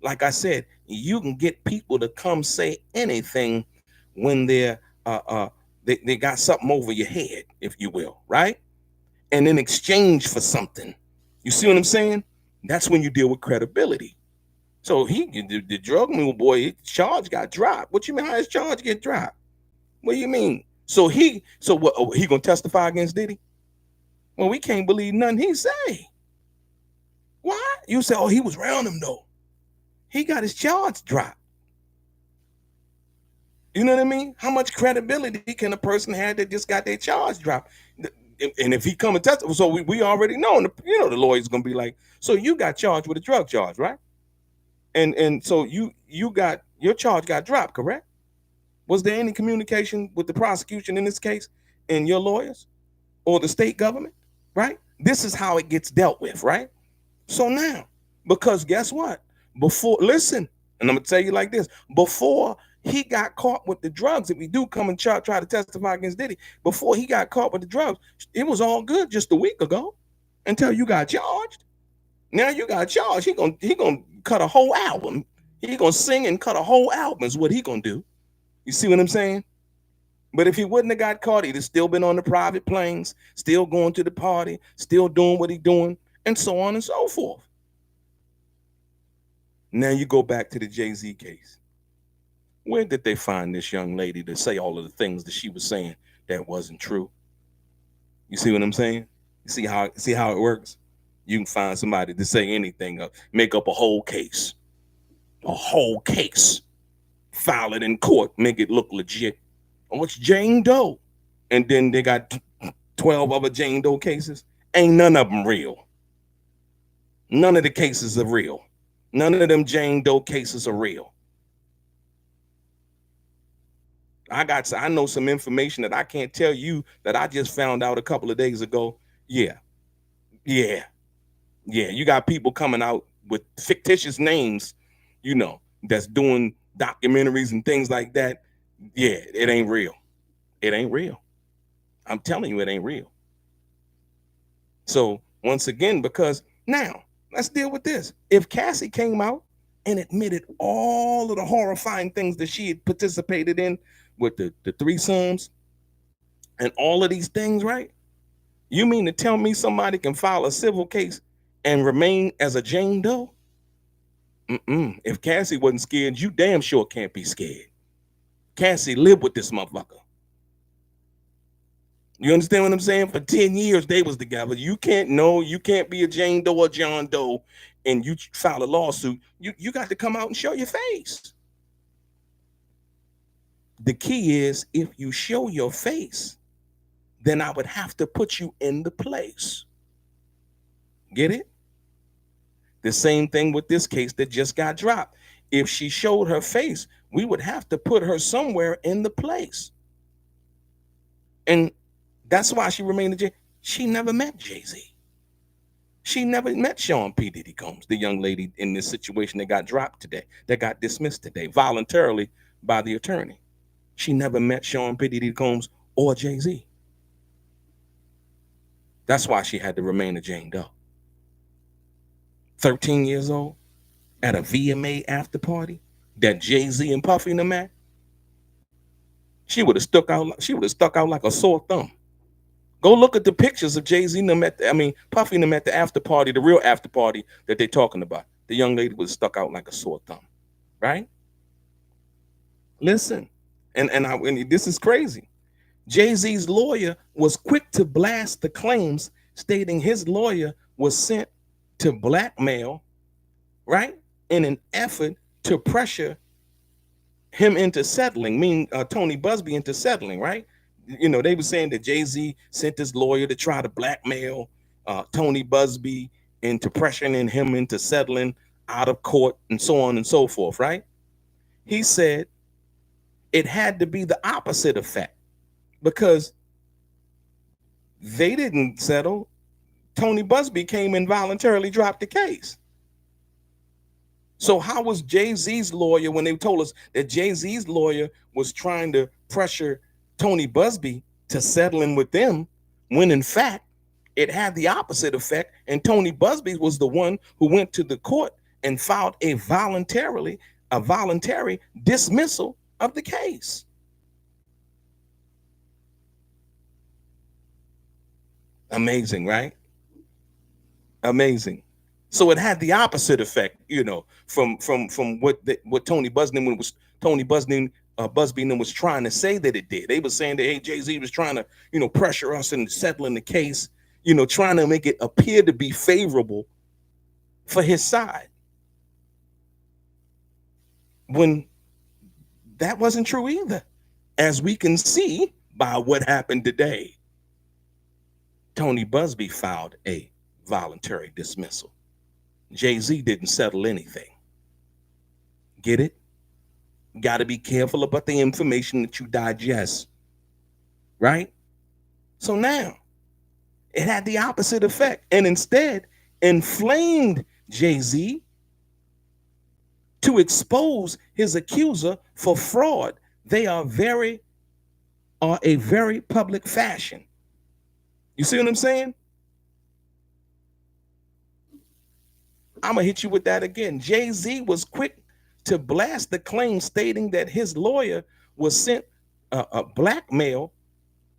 like I said, you can get people to come say anything when they got something over your head, if you will, right? And in exchange for something. You see what I'm saying? That's when you deal with credibility. So the drug mule boy, his charge got dropped. What you mean? How his charge get dropped? What do you mean? So what? He gonna testify against Diddy? Well, we can't believe nothing he say. Why? You say, oh, he was around him though. He got his charge dropped. You know what I mean? How much credibility can a person have that just got their charge dropped? And if he come and testify, so we already know, the lawyer's gonna be like, so you got charged with a drug charge, right? And so you got your charge got dropped, correct? Was there any communication with the prosecution in this case and your lawyers or the state government, right? This is how it gets dealt with, right? So now, because guess what? Listen, and I'm gonna tell you like this: before he got caught with the drugs, if we do come and try to testify against Diddy, before he got caught with the drugs, it was all good just a week ago, until you got charged. Now you got charged. He gonna cut a whole album. He gonna sing and cut a whole album is what he gonna do. You see what I'm saying? But if he wouldn't have got caught, he'd have still been on the private planes, still going to the party, still doing what he's doing, and so on and so forth. Now you go back to the Jay-Z case. Where did they find this young lady to say all of the things that she was saying that wasn't true? You see what I'm saying? You see how it works? You can find somebody to say anything, make up a whole case, file it in court, make it look legit. Oh, it's Jane Doe. And then they got 12 other Jane Doe cases. Ain't none of them real. None of the cases are real. None of them Jane Doe cases are real. I know some information that I can't tell you that I just found out a couple of days ago. Yeah. You got people coming out with fictitious names, that's doing documentaries and things like that. Yeah, it ain't real. It ain't real. I'm telling you, it ain't real. So once again, because now let's deal with this. If Cassie came out and admitted all of the horrifying things that she had participated in with the threesomes and all of these things, right? You mean to tell me somebody can file a civil case and remain as a Jane Doe? If Cassie wasn't scared, you damn sure can't be scared. Cassie lived with this motherfucker. You understand what I'm saying? For 10 years, they was together. You can't be a Jane Doe or John Doe and you file a lawsuit. You got to come out and show your face. The key is, if you show your face, then I would have to put you in the place. Get it? The same thing with this case that just got dropped. If she showed her face, we would have to put her somewhere in the place. And that's why she remained a J. She never met Jay-Z. She never met Sean P. Diddy Combs, the young lady in this situation that got dropped today, that got dismissed today voluntarily by the attorney. She never met Sean P. Diddy Combs or Jay-Z. That's why she had to remain a Jane Doe. 13 years old at a VMA after party that Jay-Z and Puffy and them at. She would have stuck out like a sore thumb. Go look at the pictures of Jay-Z and them Puffy and them at the after party, the real after party that they're talking about. The young lady was stuck out like a sore thumb, right? Listen, and this is crazy. Jay-Z's lawyer was quick to blast the claims, stating his lawyer was sent to blackmail, right, in an effort to pressure him into settling, meaning Tony Busby into settling, right? You know, they were saying that Jay-Z sent his lawyer to try to blackmail Tony Busby into pressuring him into settling out of court and so on and so forth, right? He said it had to be the opposite effect, because they didn't settle. Tony Busby came and voluntarily dropped the case. So how was Jay-Z's lawyer, when they told us that Jay-Z's lawyer was trying to pressure Tony Busby to settle in with them, when in fact it had the opposite effect, and Tony Busby was the one who went to the court and filed a voluntary dismissal of the case? Amazing, right? Amazing. So it had the opposite effect, you know, from what Tony Busby was trying to say that it did. They were saying that, hey, Jay-Z was trying to, you know, pressure us into settling the case, you know, trying to make it appear to be favorable for his side, when that wasn't true either, as we can see by what happened today. Tony Busby filed a voluntary dismissal. Jay-Z didn't settle anything. Get it? Got to be careful about the information that you digest, right? So now it had the opposite effect, and instead inflamed Jay-Z to expose his accuser for fraud. They are a very public fashion. You see what I'm saying? I'm going to hit you with that again. Jay-Z was quick to blast the claim, stating that his lawyer was sent a blackmail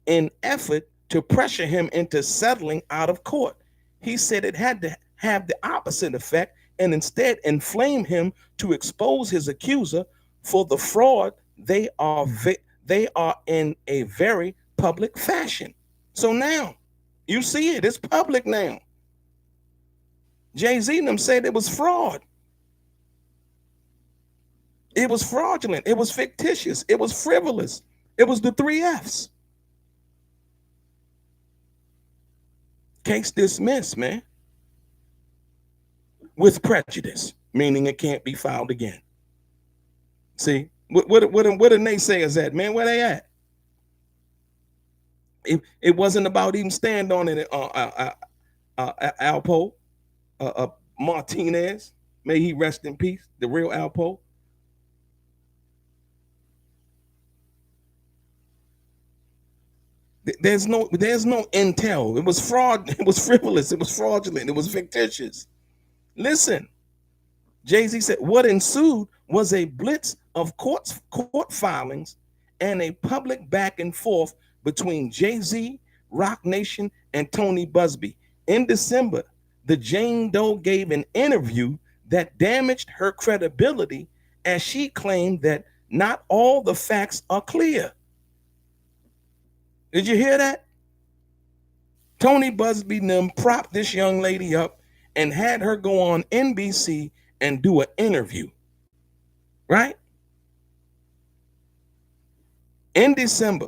in effort to pressure him into settling out of court. He said it had to have the opposite effect and instead inflame him to expose his accuser for the fraud. They are in a very public fashion. So now you see it. It's public now. Jay-Z and them said it was fraud. It was fraudulent. It was fictitious. It was frivolous. It was the 3 F's. Case dismissed, man. With prejudice, meaning it can't be filed again. See, what the naysayers at, man? Where they at? It wasn't about even stand on it. Alpo Martinez, may he rest in peace. The real Alpo. There's no intel. It was fraud. It was frivolous. It was fraudulent. It was fictitious. Listen, Jay-Z said what ensued was a blitz of court filings and a public back and forth between Jay-Z, Rock Nation, and Tony Busby. In December, the Jane Doe gave an interview that damaged her credibility as she claimed that not all the facts are clear. Did you hear that? Tony Busby and them propped this young lady up and had her go on NBC and do an interview, right? In December,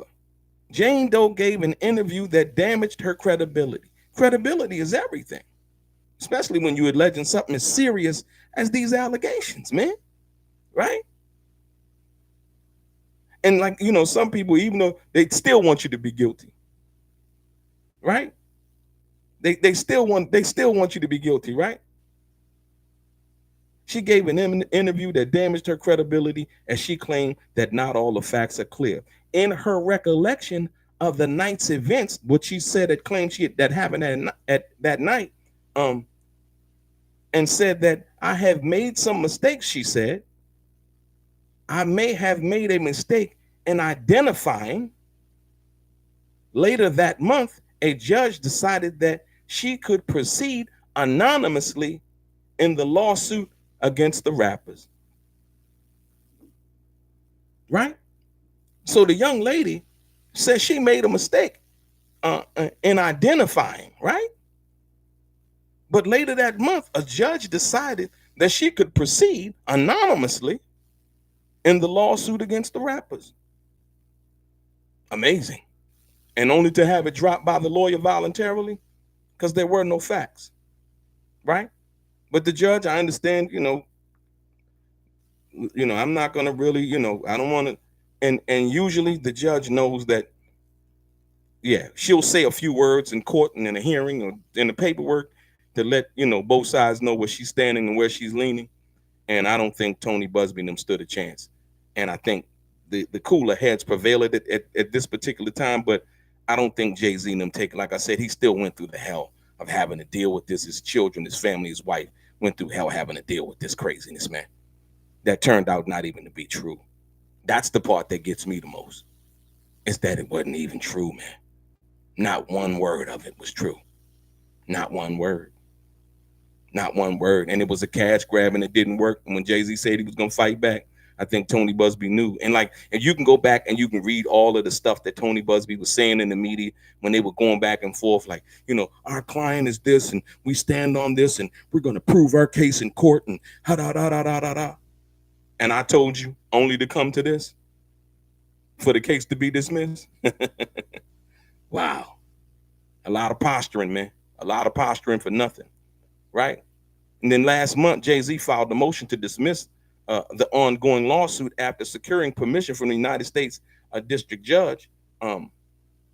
Jane Doe gave an interview that damaged her credibility. Credibility is everything, especially when you're alleging something as serious as these allegations, man, right? And like, you know, some people, even though they still want you to be guilty, right? They still want you to be guilty, right? She gave an interview that damaged her credibility as she claimed that not all the facts are clear. In her recollection of the night's events, what she said that claimed that happened at that night, and said that I have made some mistakes, she said. I may have made a mistake in identifying. Later that month, a judge decided that she could proceed anonymously in the lawsuit against the rappers. Right? So the young lady says she made a mistake in identifying, right? But later that month, a judge decided that she could proceed anonymously in the lawsuit against the rappers. Amazing. And only to have it dropped by the lawyer voluntarily because there were no facts, right? But the judge, I understand, I'm not going to really, I don't want to, and usually the judge knows that, yeah, she'll say a few words in court and in a hearing or in the paperwork to let, both sides know where she's standing and where she's leaning. And I don't think Tony Busby and them stood a chance. And I think the cooler heads prevailed at this particular time, but I don't think Jay-Z and them like I said, he still went through the hell of having to deal with this. His children, his family, his wife went through hell having to deal with this craziness, man. That turned out not even to be true. That's the part that gets me the most, is that it wasn't even true, man. Not one word of it was true. Not one word. Not one word. And it was a cash grab and it didn't work. And when Jay-Z said he was going to fight back, I think Tony Busby knew. And you can go back and you can read all of the stuff that Tony Busby was saying in the media when they were going back and forth, like, our client is this and we stand on this and we're going to prove our case in court and ha-da-da-da-da-da-da. And I told you only to come to this for the case to be dismissed. Wow. A lot of posturing, man. A lot of posturing for nothing, right? And then last month, Jay-Z filed a motion to dismiss the ongoing lawsuit after securing permission from the United States District Judge,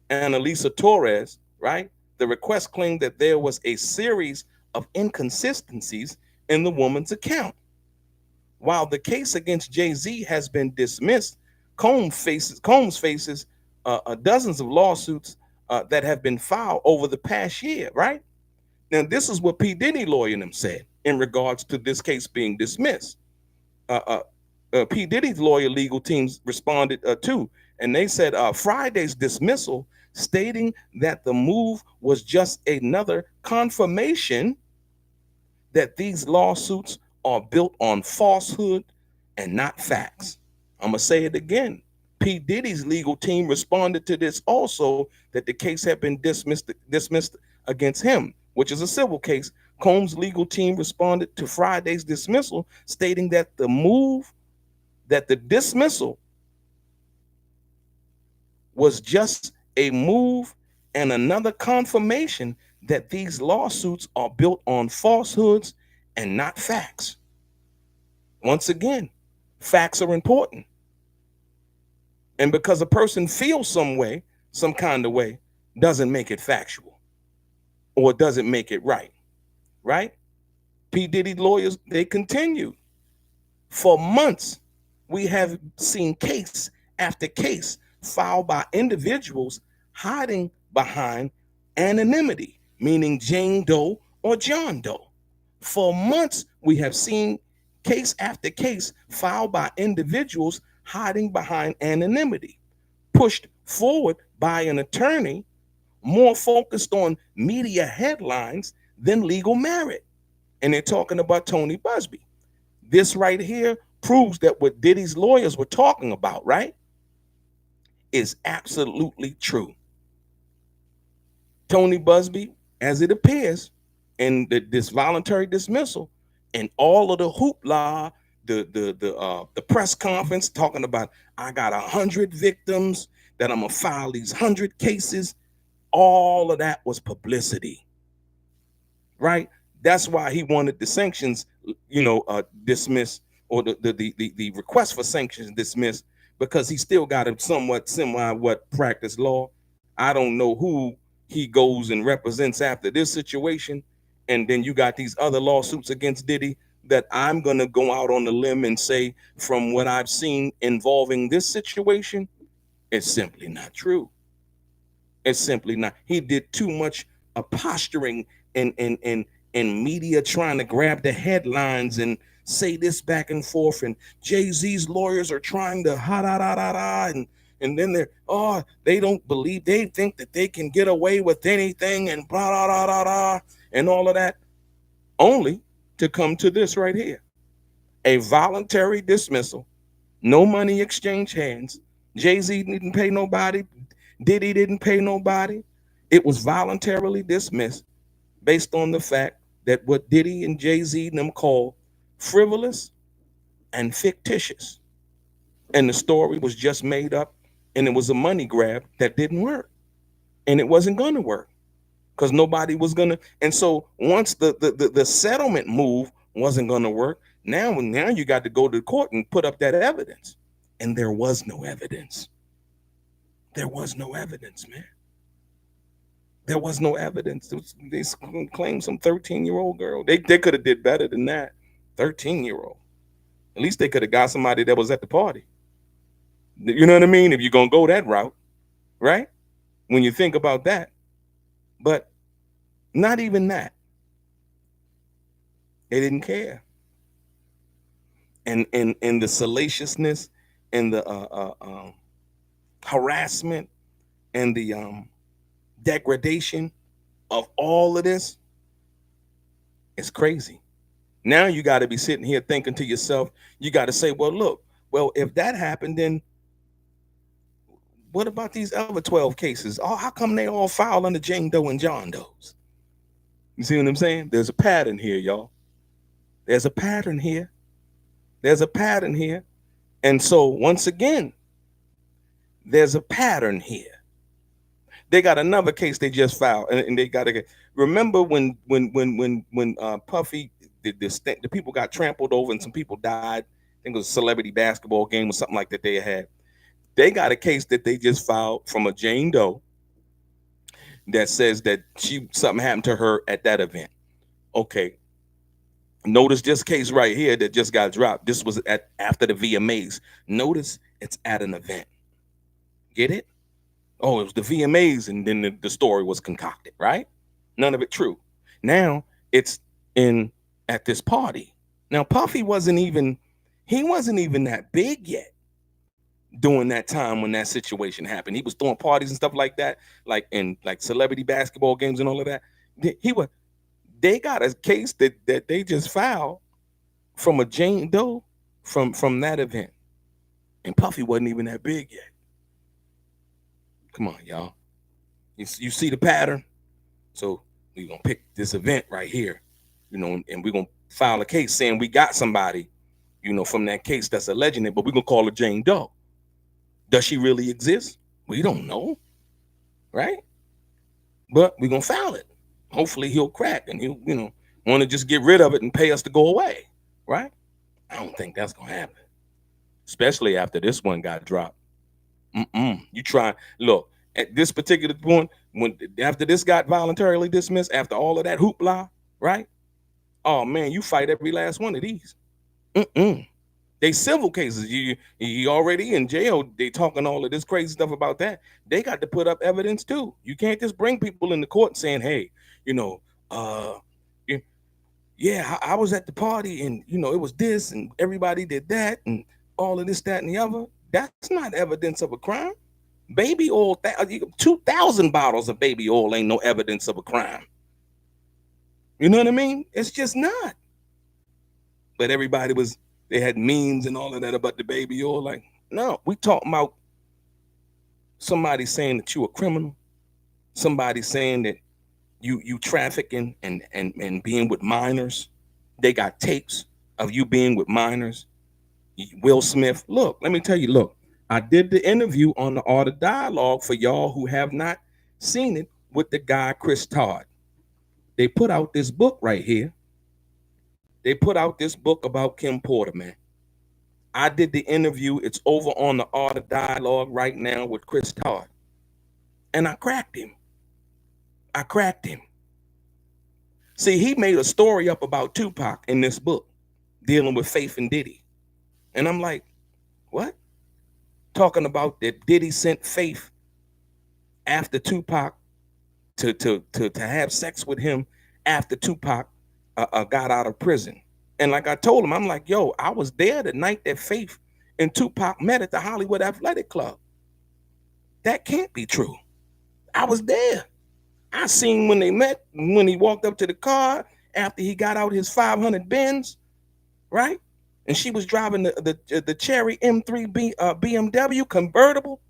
Annalisa Torres, right? The request claimed that there was a series of inconsistencies in the woman's account. While the case against Jay-Z has been dismissed, Combs faces dozens of lawsuits that have been filed over the past year, right? Now, this is what P. Diddy lawyer and them said in regards to this case being dismissed. P. Diddy's lawyer legal teams responded too, and they said Friday's dismissal, stating that the move was just another confirmation that these lawsuits are built on falsehood and not facts. I'm going to say it again. P. Diddy's legal team responded to this also, that the case had been dismissed against him, which is a civil case. Combs' legal team responded to Friday's dismissal, stating that the dismissal was just a move and another confirmation that these lawsuits are built on falsehoods and not facts. Once again, facts are important. And because a person feels some kind of way, doesn't make it factual or doesn't make it right, right? P. Diddy lawyers, they continue. For months, we have seen case after case filed by individuals hiding behind anonymity, meaning Jane Doe or John Doe. For months, we have seen case after case filed by individuals hiding behind anonymity, pushed forward by an attorney more focused on media headlines than legal merit. And they're talking about Tony Busby. This right here proves that what Diddy's lawyers were talking about, right, is absolutely true. Tony Busby, as it appears, in this voluntary dismissal, and all of the hoopla, the press conference talking about I got 100 victims that I'm gonna file these 100 cases. All of that was publicity, right? That's why he wanted the sanctions, dismissed, or the request for sanctions dismissed, because he still got a somewhat semi what practice law. I don't know who he goes and represents after this situation, and then you got these other lawsuits against Diddy that I'm gonna go out on the limb and say, from what I've seen involving this situation, it's simply not true. It's simply not. He did too much posturing and media trying to grab the headlines and say this back and forth. And Jay-Z's lawyers are trying to ha da da da da, and then they don't believe, they think that they can get away with anything and blah da da da da and all of that, only to come to this right here. A voluntary dismissal, no money exchanged hands. Jay-Z didn't pay nobody. Diddy didn't pay nobody. It was voluntarily dismissed based on the fact that what Diddy and Jay-Z and them call frivolous and fictitious. And the story was just made up, and it was a money grab that didn't work. And it wasn't going to work because nobody was going to. And so once the settlement move wasn't going to work, now you got to go to court and put up that evidence. And there was no evidence. There was no evidence, man. There was no evidence. They claimed some 13-year-old girl. They could have did better than that. 13-year-old. At least they could have got somebody that was at the party. You know what I mean? If you're going to go that route, right? When you think about that. But not even that. They didn't care. And the salaciousness and the harassment and the degradation of all of this is crazy. Now you got to be sitting here thinking to yourself, you got to say, well, look, if that happened, then what about these other 12 cases? Oh, how come they all filed under Jane Doe and John Doe's? You see what I'm saying? There's a pattern here, y'all. There's a pattern here. There's a pattern here. And so once again, there's a pattern here. They got another case they just filed, and they got to remember when Puffy, the people got trampled over and some people died. I think it was a celebrity basketball game or something like that they had. They got a case that they just filed from a Jane Doe that says that something happened to her at that event. Okay. Notice this case right here that just got dropped. This was after the VMAs. Notice it's at an event. Get it? Oh, it was the VMAs, and then the story was concocted, right? None of it true. Now it's at this party. Now Puffy wasn't even that big yet during that time when that situation happened. He was throwing parties and stuff like that, like in celebrity basketball games and all of that. They got a case that they just filed from a Jane Doe from that event. And Puffy wasn't even that big yet. Come on, y'all. You see the pattern? So we're going to pick this event right here, and we're going to file a case saying we got somebody, from that case that's alleging it, but we're going to call her Jane Doe. Does she really exist? We don't know, right? But we're going to file it. Hopefully he'll crack and he'll, want to just get rid of it and pay us to go away, right? I don't think that's going to happen, especially after this one got dropped. You try, look, at this particular point, after this got voluntarily dismissed, after all of that hoopla, right? Oh man, you fight every last one of these. They civil cases. You already in jail. They talking all of this crazy stuff about that. They got to put up evidence too. You can't just bring people in the court saying, hey, yeah, I was at the party and it was this and everybody did that and all of this, that, and the other. That's not evidence of a crime. Baby oil, 2,000 bottles of baby oil ain't no evidence of a crime. You know what I mean? It's just not. But they had memes and all of that about the baby oil. Like, no, we talking about somebody saying that you a criminal, somebody saying that you trafficking and being with minors. They got tapes of you being with minors. Will Smith, look, let me tell you, look, I did the interview on the Art of Dialogue for y'all who have not seen it with the guy Chris Todd. They put out this book right here. They put out this book about Kim Porter, man. I did the interview. It's over on the Art of Dialogue right now with Chris Todd. And I cracked him. See, he made a story up about Tupac in this book, dealing with Faith and Diddy. And I'm like, what? Talking about that Diddy sent Faith after Tupac to have sex with him after Tupac got out of prison. And like I told him, I'm like, yo, I was there the night that Faith and Tupac met at the Hollywood Athletic Club. That can't be true. I was there. I seen when they met, when he walked up to the car after he got out his 500 Benz, right? And she was driving the cherry M3 BMW convertible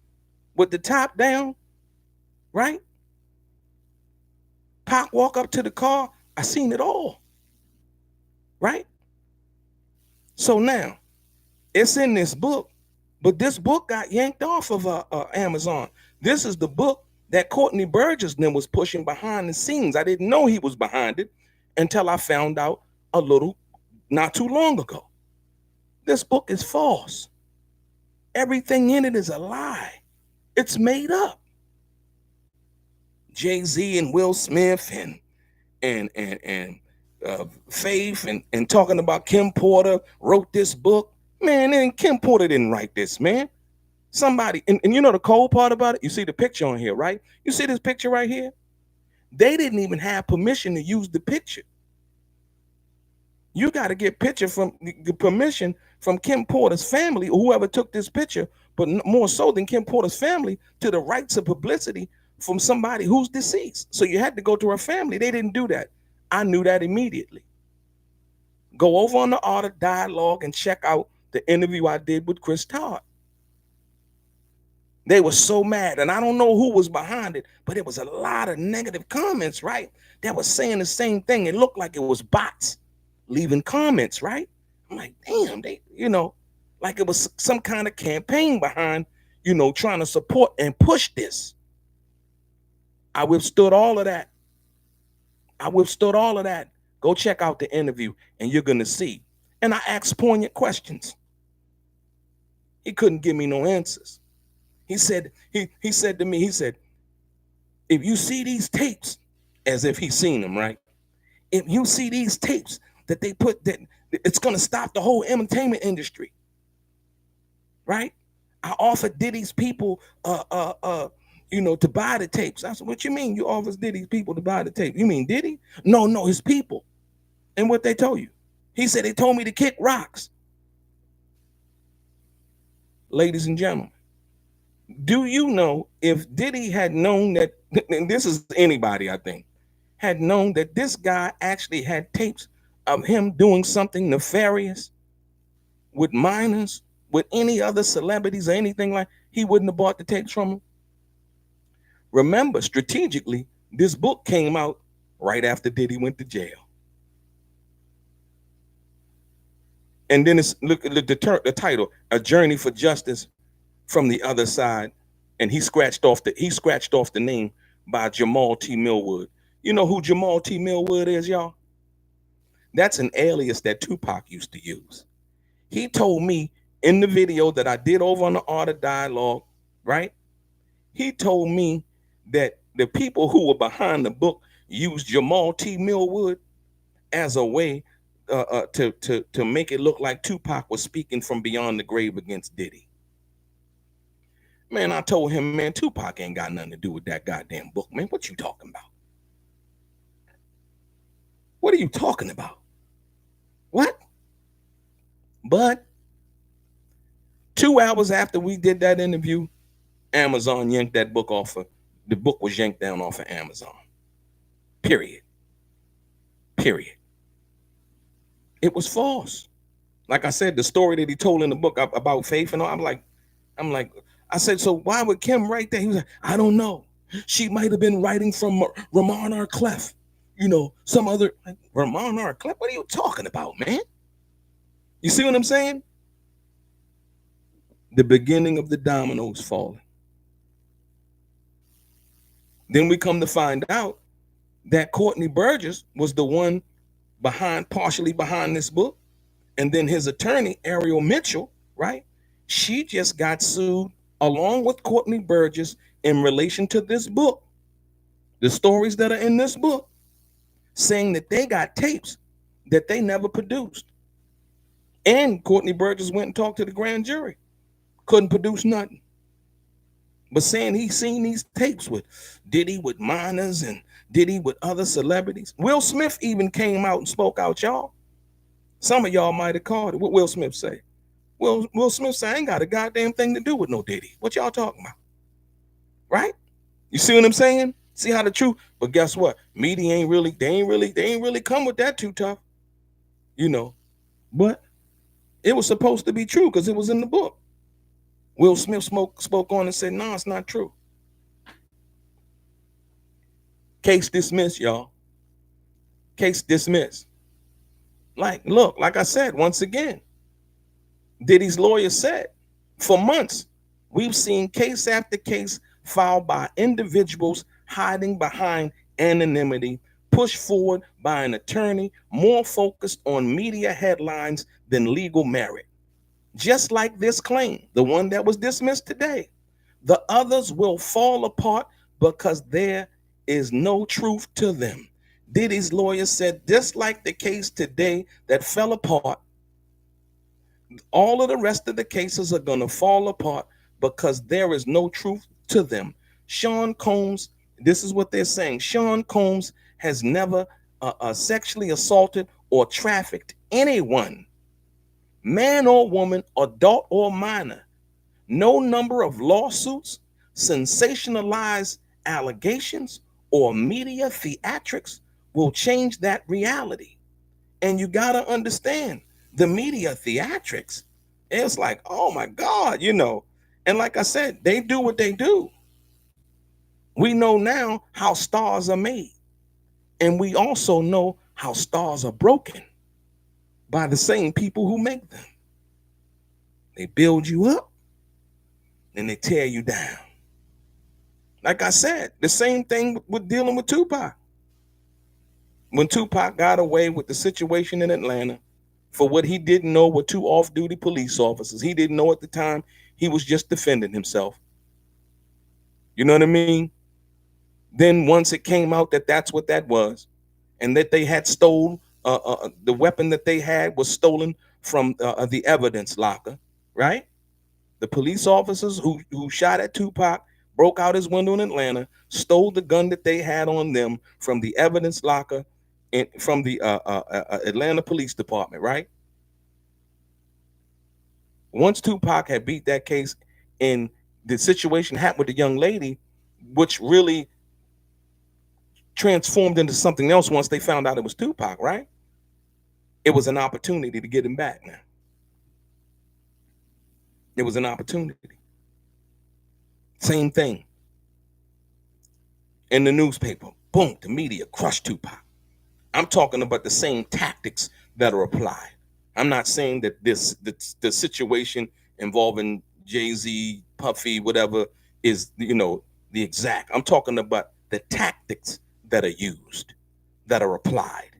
with the top down, right? Pac walk up to the car. I seen it all, right? So now, it's in this book, but this book got yanked off of Amazon. This is the book that Courtney Burgess then was pushing behind the scenes. I didn't know he was behind it until I found out a little, not too long ago. This book is false. Everything in it is a lie. It's made up. Jay-Z and Will Smith and Faith and talking about Kim Porter wrote this book. Man, and Kim Porter didn't write this, man. Somebody, and you know the cold part about it? You see the picture on here, right? You see this picture right here? They didn't even have permission to use the picture. You got to get permission from Kim Porter's family, or whoever took this picture, but more so than Kim Porter's family, to the rights of publicity from somebody who's deceased. So you had to go to her family. They didn't do that. I knew that immediately. Go over on the Art of Dialogue and check out the interview I did with Chris Todd. They were so mad, and I don't know who was behind it, but it was a lot of negative comments, right? That was saying the same thing. It looked like it was bots leaving comments, right? I'm like, damn, they, like it was some kind of campaign behind, trying to support and push this. I withstood all of that. Go check out the interview and you're going to see. And I asked poignant questions. He couldn't give me no answers. He said to me, if you see these tapes, as if he's seen them, right? If you see these tapes that they put, that it's going to stop the whole entertainment industry, right? I offered Diddy's people, to buy the tapes. I said, what you mean you offered Diddy's people to buy the tape? You mean Diddy? No, his people. And what they told you? He said, they told me to kick rocks. Ladies and gentlemen, do you know if Diddy had known that, and this is anybody, I think, had known that this guy actually had tapes of him doing something nefarious with minors, with any other celebrities or anything like, he wouldn't have bought the tapes from him? Remember, strategically, this book came out right after Diddy went to jail. And then look at the title, A Journey for Justice from the Other Side. And he scratched off the name by Jamal T. Millwood. You know who Jamal T. Millwood is, y'all? That's an alias that Tupac used to use. He told me in the video that I did over on the Art of Dialogue, right? He told me that the people who were behind the book used Jamal T. Millwood as a way to make it look like Tupac was speaking from beyond the grave against Diddy. Man, I told him, man, Tupac ain't got nothing to do with that goddamn book, man. What you talking about? What are you talking about? What? But 2 hours after we did that interview, Amazon yanked that book off of, the book was yanked down off of Amazon. Period. Period. It was false. Like I said, the story that he told in the book about faith and all, I'm like, I said, so why would Kim write that? He was like, I don't know. She might have been writing from Ramon R. Clef, some other, like, Ramon R. Clef. What are you talking about, man? You see what I'm saying? The beginning of the dominoes falling. Then we come to find out that Courtney Burgess was the one partially behind this book. And then his attorney, Ariel Mitchell, right? She just got sued along with Courtney Burgess in relation to this book, the stories that are in this book, saying that they got tapes that they never produced. And Courtney Burgess went and talked to the grand jury. Couldn't produce nothing. But saying he's seen these tapes with Diddy, with minors, and Diddy with other celebrities. Will Smith even came out and spoke out, y'all. Some of y'all might have caught it. What Will Smith say? Will Smith say, I ain't got a goddamn thing to do with no Diddy. What y'all talking about? Right? You see what I'm saying? See how the truth? But guess what? Media they ain't really come with that too tough. But it was supposed to be true because it was in the book. Will Smith spoke on and said, no, it's not true. Case dismissed, y'all. Case dismissed. Look, like I said, once again, Diddy's lawyer said, for months, we've seen case after case filed by individuals hiding behind anonymity, pushed forward by an attorney more focused on media headlines than legal merit. Just like this claim, the one that was dismissed today, the others will fall apart because there is no truth to them. Diddy's lawyer said, just like the case today that fell apart, all of the rest of the cases are going to fall apart because there is no truth to them. Sean Combs, this is what they're saying. Sean Combs has never sexually assaulted or trafficked anyone, man or woman, adult or minor. No number of lawsuits, sensationalized allegations, or media theatrics will change that reality. And you got to understand, the media theatrics, it's like, oh my God, And like I said, they do what they do. We know now how stars are made. And we also know how stars are broken by the same people who make them. They build you up and they tear you down. Like I said, the same thing with dealing with Tupac. When Tupac got away with the situation in Atlanta for what he didn't know were two off-duty police officers. He didn't know at the time. He was just defending himself. You know what I mean? Then once it came out that that's what that was, and that they had stolen, the weapon that they had was stolen from the evidence locker, right? The police officers who shot at Tupac broke out his window in Atlanta, stole the gun that they had on them from the evidence locker from the Atlanta Police Department, right? Once Tupac had beat that case and the situation happened with the young lady, which really transformed into something else once they found out it was Tupac, right? It was an opportunity to get him back now. It was an opportunity. Same thing. In the newspaper, boom, the media crushed Tupac. I'm talking about the same tactics that are applied. I'm not saying that the situation involving Jay-Z, Puffy, whatever is, the exact. I'm talking about the tactics that are used, that are applied.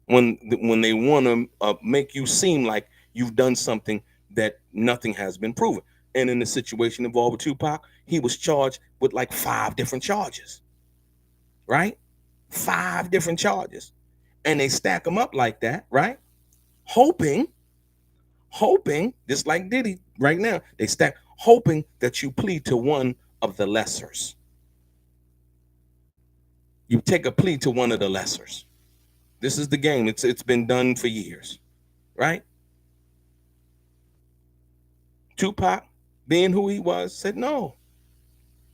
When they want to make you seem like you've done something that nothing has been proven. And in the situation involved with Tupac, he was charged with like 5 different charges, right? 5 different charges. And they stack them up like that, right? Hoping, just like Diddy right now, they stack, hoping that you plead to one of the lessers. You take a plea to one of the lessers. This is the game. It's been done for years, right? Tupac being who he was, said, no,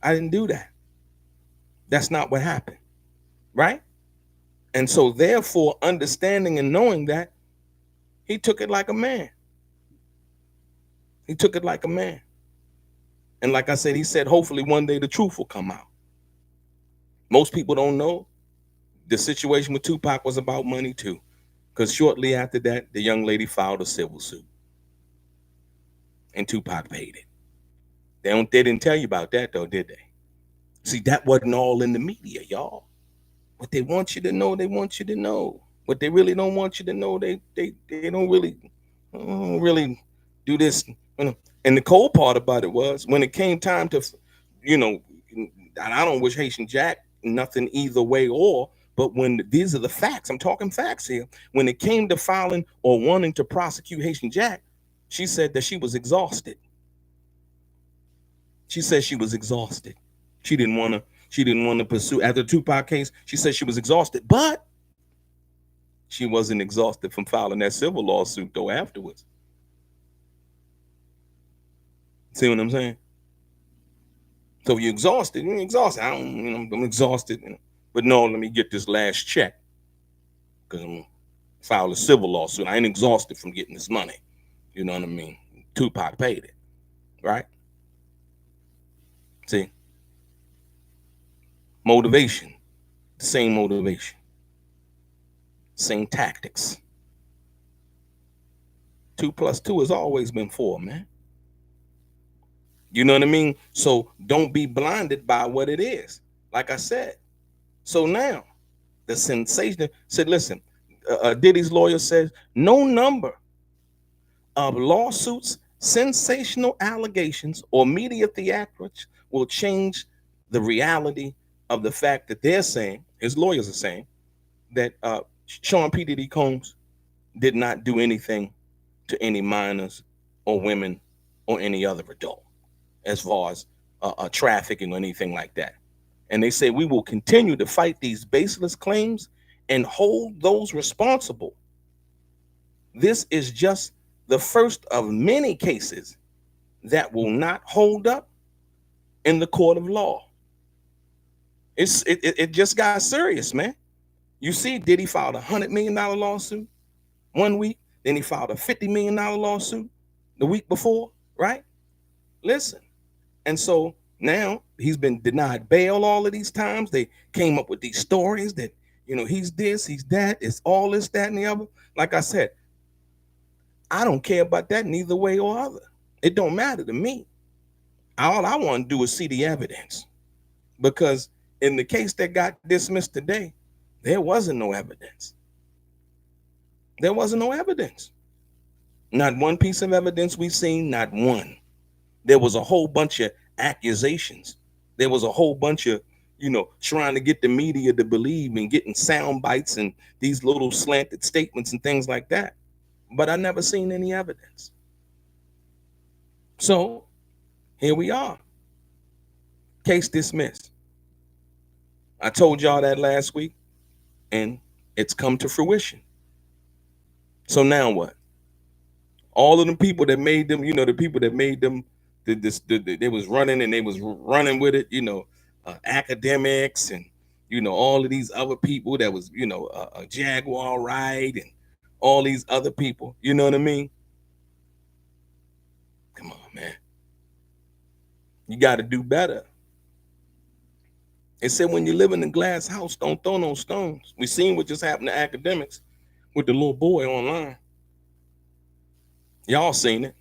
I didn't do that. That's not what happened, right? And so therefore, understanding and knowing that, he took it like a man. He took it like a man. And like I said, he said, hopefully one day the truth will come out. Most people don't know the situation with Tupac was about money too. Because shortly after that, the young lady filed a civil suit. And Tupac paid it. They didn't tell you about that though, did they? See, that wasn't all in the media, y'all. What they want you to know, they want you to know. What they really don't want you to know, they don't really do this. And the cold part about it was when it came time to, and I don't wish Haitian Jack nothing either way but when these are the facts, I'm talking facts here. When it came to filing or wanting to prosecute Haitian Jack, she said that she was exhausted. She said she was exhausted. She didn't want to pursue after the Tupac case. She said she was exhausted, but she wasn't exhausted from filing that civil lawsuit though afterwards. See what I'm saying? So you're exhausted. You're exhausted. I'm exhausted. But no, let me get this last check because I'm file a civil lawsuit. I ain't exhausted from getting this money. You know what I mean? Tupac paid it, right? See, motivation, same motivation, same tactics. 2 + 2 has always been 4, man. You know what I mean? So don't be blinded by what it is. Like I said. So now, the sensation said, listen, Diddy's lawyer says no number of lawsuits, sensational allegations, or media theatrics will change the reality of the fact that they're saying, his lawyers are saying, that Sean P. Diddy Combs did not do anything to any minors or women or any other adult as far as trafficking or anything like that. And they say we will continue to fight these baseless claims and hold those responsible. This is just the first of many cases that will not hold up in the court of law. It just got serious, man. You see, Diddy filed a $100 million lawsuit 1 week. Then he filed a $50 million lawsuit the week before, right? Listen. And so now he's been denied bail all of these times. They came up with these stories that, he's this, he's that, it's all this, that, and the other. Like I said, I don't care about that neither way or other. It don't matter to me. All I want to do is see the evidence. Because in the case that got dismissed today, there wasn't no evidence. There wasn't no evidence. Not one piece of evidence we've seen, not one. There was a whole bunch of accusations. There was a whole bunch of, trying to get the media to believe and getting sound bites and these little slanted statements and things like that. But I never seen any evidence. So here we are. Case dismissed. I told y'all that last week, and it's come to fruition. So now what? All of the people that made them, the people that made them, they was running and they was running with it, academics and, all of these other people that was, Jaguar Wright and all these other people, you know what I mean? Come on, man. You got to do better. It said when you live in a glass house, don't throw no stones. We seen what just happened to academics with the little boy online. Y'all seen it.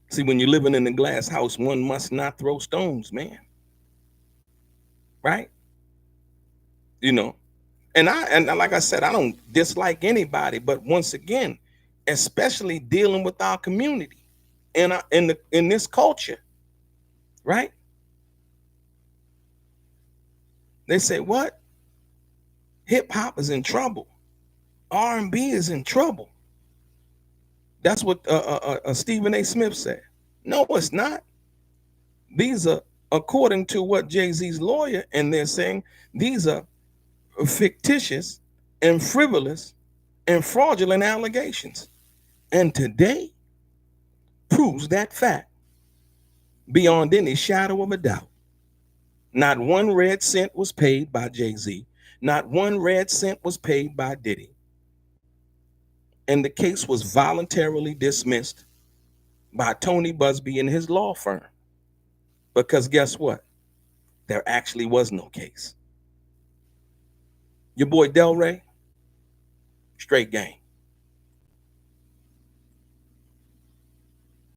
See, when you're living in a glass house, one must not throw stones, man. Right? And like I said, I don't dislike anybody, but once again, especially dealing with our community and in this culture, right? They say, what? Hip hop is in trouble. R&B is in trouble. That's what Stephen A. Smith said. No, it's not. These are, according to what Jay-Z's lawyer, and they're saying these are fictitious and frivolous and fraudulent allegations. And today proves that fact. beyond any shadow of a doubt. Not one red cent was paid by Jay-Z. Not one red cent was paid by Diddy. And the case was voluntarily dismissed by Tony Busby and his law firm. Because guess what? There actually was no case. Your boy DELRAY, straight game.